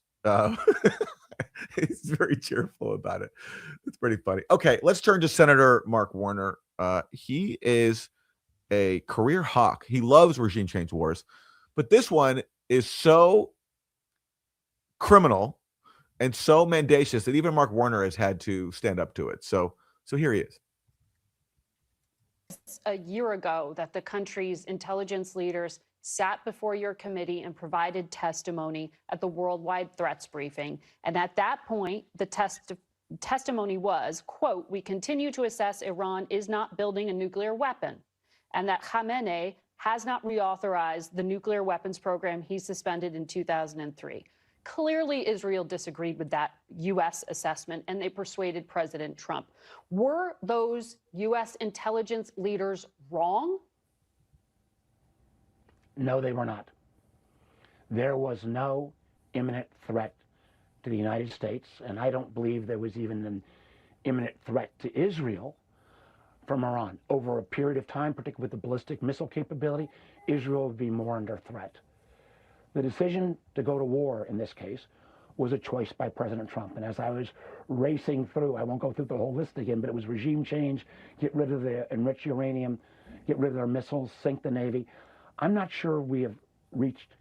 He's very cheerful about it. It's pretty funny. Okay, let's turn to Senator Mark Warner. He is a career hawk. He loves regime change wars, but this one is so criminal and so mendacious that even Mark Warner has had to stand up to it. So here he is. A year ago that the country's intelligence leaders sat before your committee and provided testimony at the Worldwide Threats Briefing. And at that point, the testimony was, quote, "We continue to assess Iran is not building a nuclear weapon, and that Khamenei has not reauthorized the nuclear weapons program he suspended in 2003. Clearly, Israel disagreed with that U.S. assessment, and they persuaded President Trump. Were those U.S. intelligence leaders wrong? No, they were not. There was no imminent threat to the United States, and I don't believe there was even an imminent threat to Israel from Iran. Over a period of time, particularly with the ballistic missile capability, Israel would be more under threat. The decision to go to war in this case was a choice by President Trump. And as I was racing through, I won't go through the whole list again, but it was regime change, get rid of the enriched uranium, get rid of their missiles, sink the Navy. I'm not sure we have reached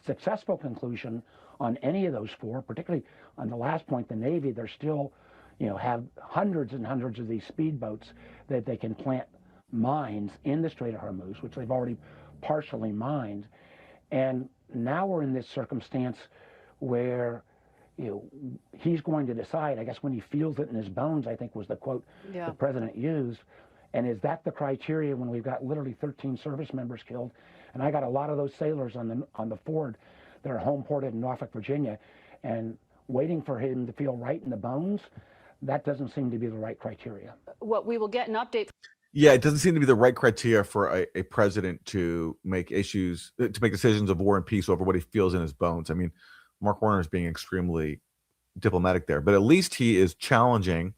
successful conclusion on any of those four, particularly on the last point, the Navy. They're still, have hundreds and hundreds of these speedboats that they can plant mines in the Strait of Hormuz, which they've already partially mined. And now we're in this circumstance where, he's going to decide, I guess when he feels it in his bones, I think was the quote the president used. And is that the criteria when we've got literally 13 service members killed? And I got a lot of those sailors on the Ford that are home ported in Norfolk, Virginia, and waiting for him to feel right in the bones, that doesn't seem to be the right criteria. What we will get an update. Yeah, it doesn't seem to be the right criteria for a president to make decisions of war and peace over what he feels in his bones. I mean, Mark Warner is being extremely diplomatic there, but at least he is challenging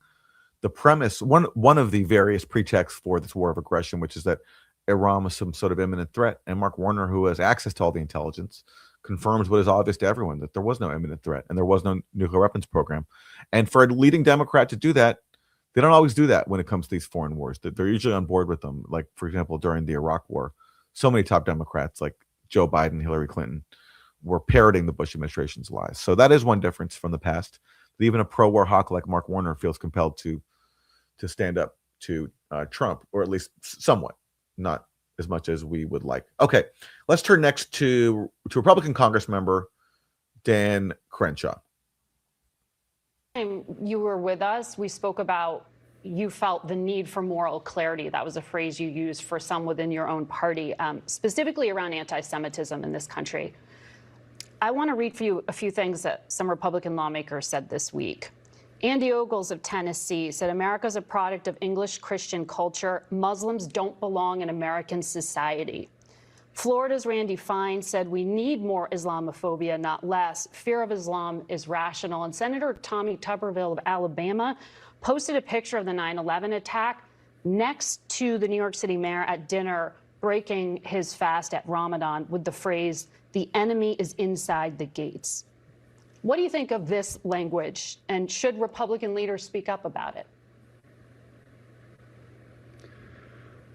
the premise, one of the various pretexts for this war of aggression, which is that Iran was some sort of imminent threat. And Mark Warner, who has access to all the intelligence, confirms what is obvious to everyone, that there was no imminent threat and there was no nuclear weapons program. And for a leading Democrat to do that, they don't always do that when it comes to these foreign wars. They're usually on board with them. Like, for example, during the Iraq war, so many top Democrats like Joe Biden, Hillary Clinton were parroting the Bush administration's lies. So that is one difference from the past. That even a pro-war hawk like Mark Warner feels compelled to stand up to Trump, or at least somewhat, not as much as we would like. Okay, let's turn next to Republican Congress member Dan Crenshaw. You were with us. We spoke about you felt the need for moral clarity. That was a phrase you used for some within your own party, specifically around anti-Semitism in this country. I want to read for you a few things that some Republican lawmakers said this week. Andy Ogles of Tennessee said America's a product of English Christian culture. Muslims don't belong in American society. Florida's Randy Fine said we need more Islamophobia, not less. Fear of Islam is rational. And Senator Tommy Tuberville of Alabama posted a picture of the 9/11 attack next to the New York City mayor at dinner, breaking his fast at Ramadan with the phrase, "The enemy is inside the gates." What do you think of this language? And should Republican leaders speak up about it?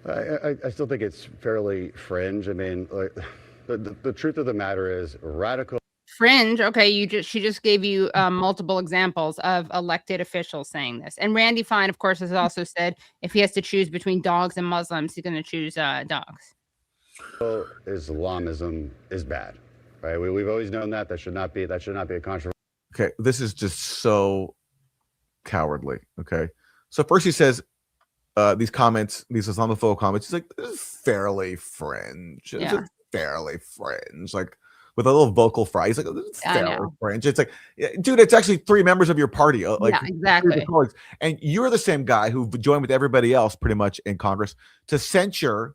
I still think it's fairly fringe. I mean, like, the truth of the matter is radical. Fringe. Okay, she just gave you multiple examples of elected officials saying this. And Randy Fine, of course, has also said if he has to choose between dogs and Muslims, he's going to choose dogs. Islamism is bad, right? We've always known that. That should not be a controversy. Okay, this is just so cowardly. Okay, so first he says these Islamophobic comments. He's like, this is fairly fringe. It's fairly fringe. Like with a little vocal fry. He's like, this is fairly fringe. It's like, dude, it's actually 3 members of your party. Like, exactly. Colleagues. And you're the same guy who joined with everybody else pretty much in Congress to censure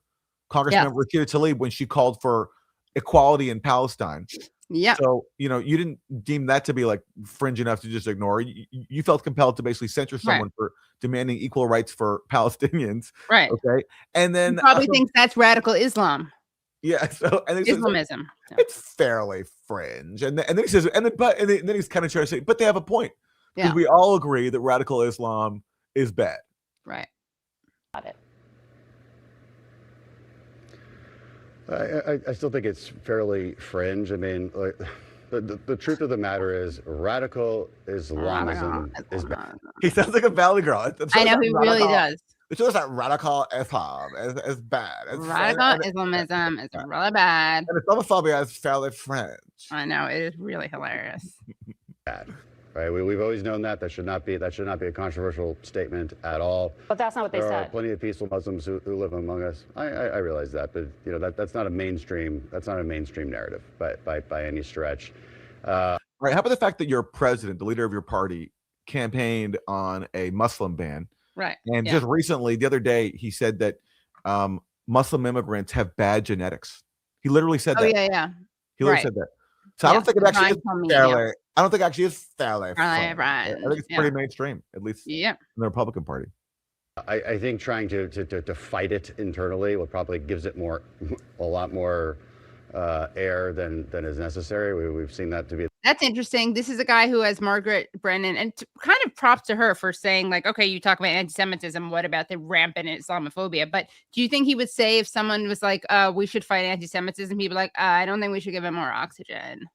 Congressman Rashida Tlaib when she called for equality in Palestine. Yeah. So, you didn't deem that to be like fringe enough to just ignore. You felt compelled to basically censure someone for demanding equal rights for Palestinians. Right. Okay. And then he probably thinks that's radical Islam. Yeah. So and Islamism. It's fairly fringe. And then he says, and then he's kind of trying to say, but they have a point. Because we all agree that radical Islam is bad. Right. Got it. I still think it's fairly fringe. I mean, like, the truth of the matter is radical Islamism is bad. He sounds like a Valley Girl. I know, he really does. It shows that radical Islam is bad. Radical Islamism is really bad. And Islamophobia is fairly fringe. I know, it is really hilarious. Bad. Right, we've always known that. That should not be a controversial statement at all. But that's not what they said. There are plenty of peaceful Muslims who live among us. I realize that, but that's not a mainstream narrative by any stretch. Right. How about the fact that your president, the leader of your party, campaigned on a Muslim ban? Right. And just recently, the other day, he said that Muslim immigrants have bad genetics. He literally said that. Oh yeah. He literally said that. So I don't think it actually is fairly. I don't think it actually is fairly. Right. I think it's pretty mainstream, at least in the Republican Party. I think trying to fight it internally probably gives it a lot more air than is necessary. We've seen that to be. That's interesting. This is a guy who has Margaret Brennan, and kind of props to her for saying, like, okay, you talk about anti-Semitism. What about the rampant Islamophobia? But do you think he would say if someone was like, we should fight anti-Semitism, he'd be like, I don't think we should give it more oxygen.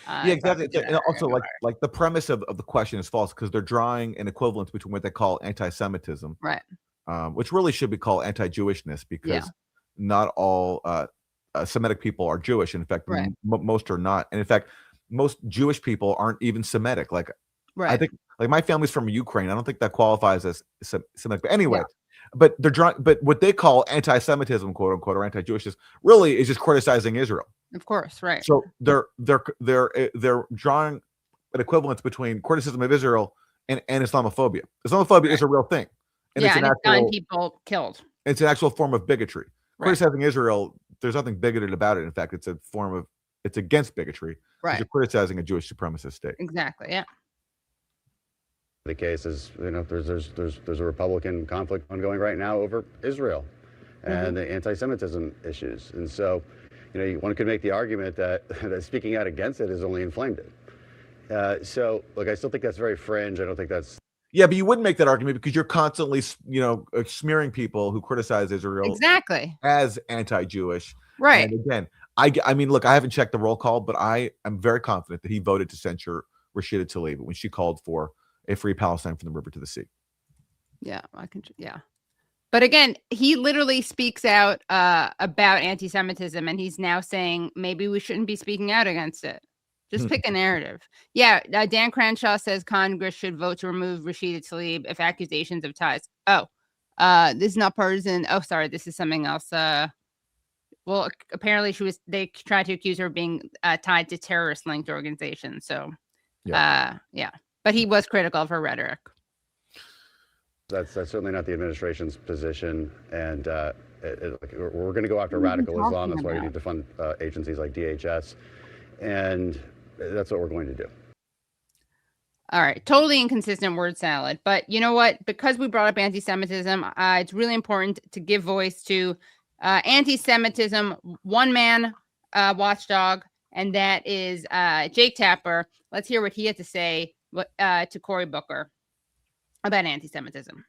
Yeah, exactly. And also, like the premise of the question is false because they're drawing an equivalence between what they call anti-Semitism, right? Which really should be called anti-Jewishness because not all Semitic people are Jewish. In fact, most are not. And in fact, most Jewish people aren't even Semitic. Like, I think, like my family's from Ukraine. I don't think that qualifies as Semitic. But anyway, but they're drawing. But what they call anti-Semitism, quote unquote, or anti-Jewishness, really is just criticizing Israel. Of course, right. So they're drawing an equivalence between criticism of Israel and Islamophobia. Islamophobia is a real thing, and it's gotten people killed. It's an actual form of bigotry. Criticizing Israel, there's nothing bigoted about it. In fact, it's against bigotry. Right. You're criticizing a Jewish supremacist state. Exactly. Yeah. The case is, there's a Republican conflict ongoing right now over Israel and the anti-Semitism issues, and so. One could make the argument that speaking out against it has only inflamed it. So, look, I still think that's very fringe. I don't think that's. Yeah, but you wouldn't make that argument because you're constantly, smearing people who criticize Israel as anti-Jewish. Right. And again, I mean, look, I haven't checked the roll call, but I am very confident that he voted to censure Rashida Tlaib when she called for a free Palestine from the river to the sea. Yeah, But again, he literally speaks out about anti-Semitism, and he's now saying maybe we shouldn't be speaking out against it. Just pick a narrative. Yeah, Dan Crenshaw says Congress should vote to remove Rashida Tlaib if accusations of ties. This is not partisan. Oh, sorry, this is something else. Well, apparently they tried to accuse her of being tied to terrorist-linked organizations. So, but he was critical of her rhetoric. That's certainly not the administration's position, and we're going to go after radical Islam. That's why we need to fund agencies like DHS, and that's what we're going to do. All right, totally inconsistent word salad, but you know what? Because we brought up anti-Semitism, it's really important to give voice to anti-Semitism one-man watchdog, and that is Jake Tapper. Let's hear what he had to say to Cory Booker about anti-Semitism,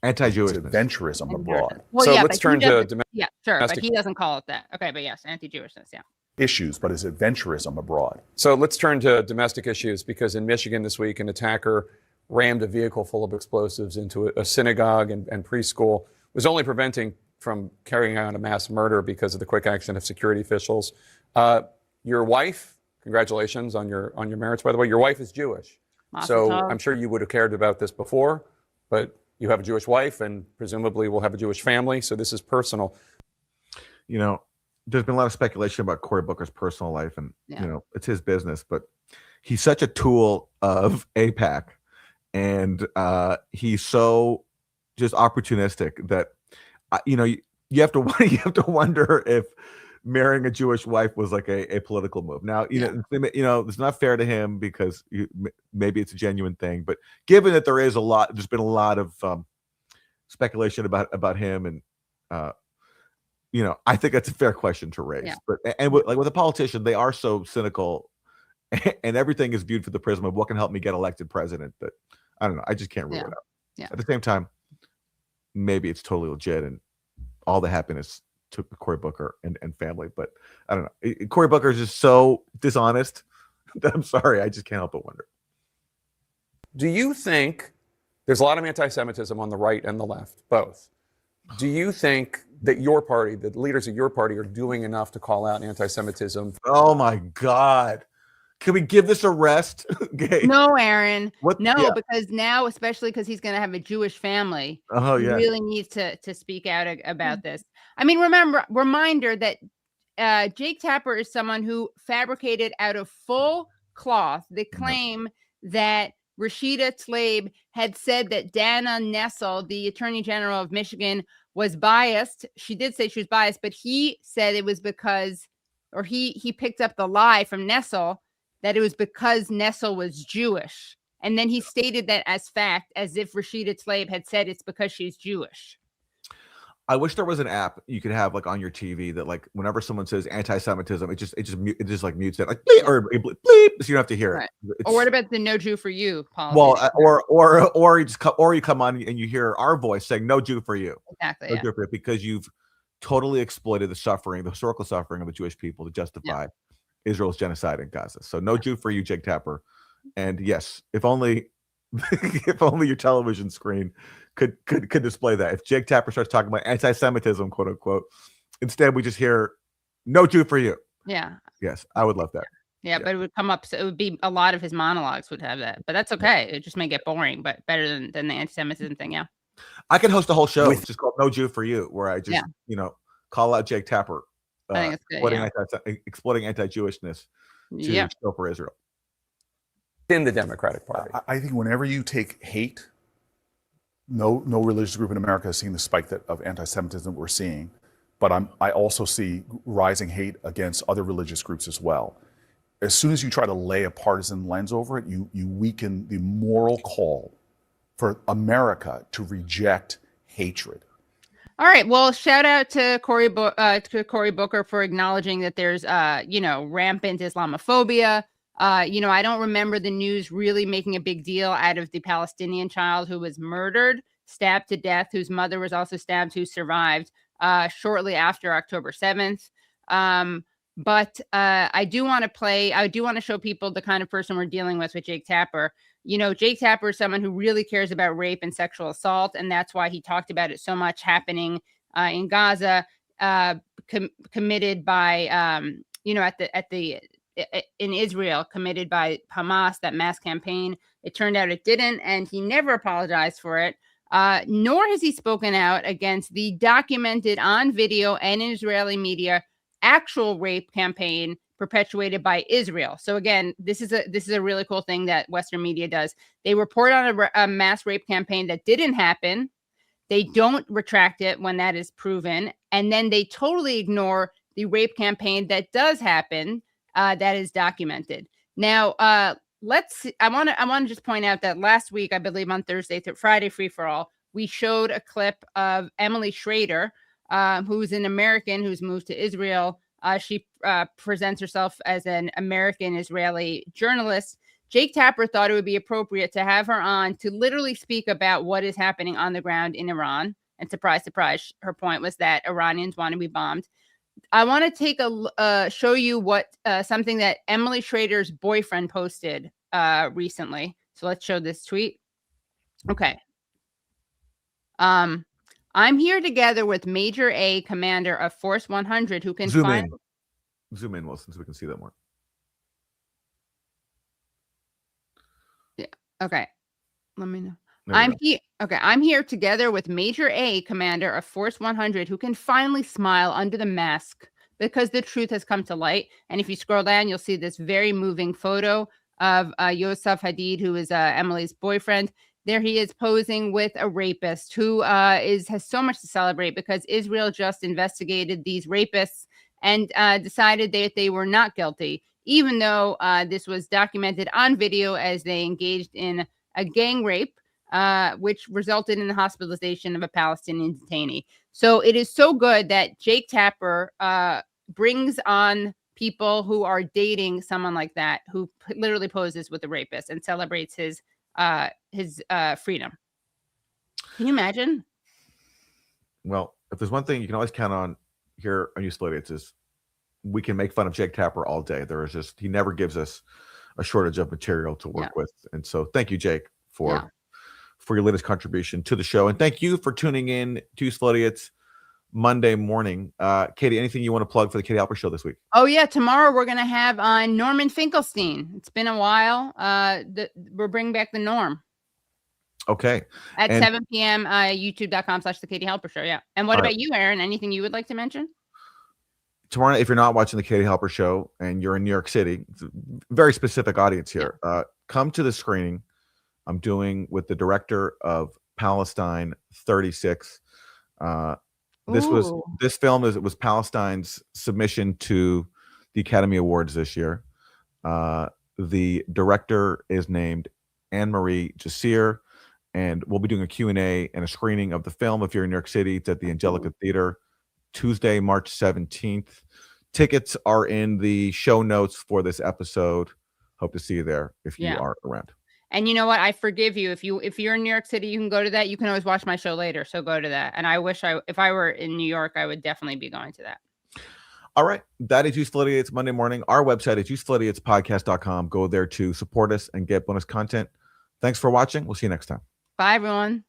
anti-Jewish adventurism abroad. Well, so let's turn to but he doesn't call it that. Okay, but yes, anti-Jewishness. Yeah. issues, but his adventurism abroad. So let's turn to domestic issues, because in Michigan this week, an attacker rammed a vehicle full of explosives into a synagogue and preschool, was only preventing from carrying out a mass murder because of the quick action of security officials. Your wife, congratulations on your marriage, by the way. Your wife is Jewish. So I'm sure you would have cared about this before, but you have a Jewish wife and presumably will have a Jewish family. So this is personal. You know, there's been a lot of speculation about Cory Booker's personal life, and you know, it's his business, but he's such a tool of AIPAC, and he's so just opportunistic that you know, you have to wonder if marrying a Jewish wife was like a political move. Now, you know, it's not fair to him because maybe it's a genuine thing, but given that there's been a lot of speculation about him, and you know, I think that's a fair question to raise. But with a politician, they are so cynical, and everything is viewed through the prism of what can help me get elected president. That I don't know. I just can't rule it out. At the same time, maybe it's totally legit, and all the happiness to Cory Booker and family. But I don't know. Cory Booker is just so dishonest that I'm sorry. I just can't help but wonder. Do you think there's a lot of anti-Semitism on the right and the left, both? Do you think that your party, the leaders of your party, are doing enough to call out anti-Semitism? Oh my God. Can we give this a rest? Okay. No, Aaron. Because now, especially because he's going to have a Jewish family, he really needs to speak out about this. I mean, reminder that Jake Tapper is someone who fabricated out of full cloth the claim that Rashida Tlaib had said that Dana Nessel, the Attorney General of Michigan, was biased. She did say she was biased, but he said it was because, or he picked up the lie from Nessel that it was because Nessel was Jewish. And then he stated that as fact, as if Rashida Tlaib had said it's because she's Jewish. I wish there was an app you could have like on your TV that like whenever someone says anti-Semitism, it just like mutes it, like bleep, or bleep, so you don't have to hear it. Or what about the no Jew for you policy? Well, or you come on and you hear our voice saying no Jew for you. Exactly. No Jew for you, because you've totally exploited the historical suffering of the Jewish people to justify Israel's genocide in Gaza. So no Jew for you, Jake Tapper. And yes, if only your television screen could display that. If Jake Tapper starts talking about anti-Semitism, quote unquote, instead we just hear no Jew for you. Yeah. Yes, I would love that. Yeah, but it would come up. So it would be a lot of his monologues would have that, but that's okay. It just may get boring, but better than the anti-Semitism thing. Yeah. I can host a whole show just called No Jew for You, where I just call out Jake Tapper, I think it's good, exploiting anti-Jewishness to show for Israel. In the Democratic Party, I think whenever you take hate, no religious group in America has seen the spike of anti-Semitism we're seeing, but I also see rising hate against other religious groups as well. As soon as you try to lay a partisan lens over it, you weaken the moral call for America to reject hatred. All right. Well, shout out to Cory Booker for acknowledging that there's rampant Islamophobia. I don't remember the news really making a big deal out of the Palestinian child who was murdered, stabbed to death, whose mother was also stabbed, who survived shortly after October 7th. But I do want to show people the kind of person we're dealing with Jake Tapper. Jake Tapper is someone who really cares about rape and sexual assault, and that's why he talked about it so much happening in Gaza, committed by, in Israel, committed by Hamas, that mass campaign. It turned out it didn't, and he never apologized for it, nor has he spoken out against the documented on video and in Israeli media actual rape campaign perpetuated by Israel. So again, this is a really cool thing that Western media does. They report on a mass rape campaign that didn't happen. They don't retract it when that is proven, and then they totally ignore the rape campaign that does happen, that is documented. Now, I want to just point out that last week, I believe on Thursday through Friday Free for All, we showed a clip of Emily Schrader, who's an American who's moved to Israel. She presents herself as an American Israeli journalist. Jake Tapper thought it would be appropriate to have her on to literally speak about what is happening on the ground in Iran. And surprise, surprise, her point was that Iranians want to be bombed. I want to take show you what something that Emily Schrader's boyfriend posted recently. So let's show this tweet. Okay. I'm here together with Major A, commander of Force 100, who can zoom in, Wilson, so we can see that more. Yeah. Okay. Let me know. I'm here together with Major A, commander of Force 100, who can finally smile under the mask because the truth has come to light. And if you scroll down, you'll see this very moving photo of Yosef Hadid, who is Emily's boyfriend. There he is posing with a rapist who has so much to celebrate because Israel just investigated these rapists and decided that they were not guilty, even though this was documented on video as they engaged in a gang rape, which resulted in the hospitalization of a Palestinian detainee. So it is so good that Jake Tapper brings on people who are dating someone like that, who literally poses with a rapist and celebrates his freedom. Can you imagine? Well, if there's one thing you can always count on here on Useful Idiots is we can make fun of Jake Tapper all day. He never gives us a shortage of material to work with. And so thank you, Jake, for your latest contribution to the show. And thank you for tuning in to Useful Idiots Monday morning. Katie, anything you want to plug for the Katie Halper Show this week? Oh, yeah. Tomorrow we're going to have on Norman Finkelstein. It's been a while. We're bringing back the Norm. Okay. At 7 p.m. YouTube.com/The Katie Halper Show. Yeah. And what about you, Aaron? Anything you would like to mention? Tomorrow, if you're not watching the Katie Halper Show and you're in New York City, it's a very specific audience here. Come to the screening I'm doing with the director of Palestine 36. This film was Palestine's submission to the Academy Awards this year. The director is named Annemarie Jacir, and we'll be doing a Q&A and a screening of the film. If you're in New York City, it's at the Angelica Theater, Tuesday, March 17th. Tickets are in the show notes for this episode. Hope to see you there if you are around. And you know what? I forgive you. If you're in New York City, you can go to that. You can always watch my show later. So go to that. And I wish if I were in New York, I would definitely be going to that. All right. That is Useful Idiots Monday morning. Our website is usefulidiotspodcast.com. Go there to support us and get bonus content. Thanks for watching. We'll see you next time. Bye, everyone.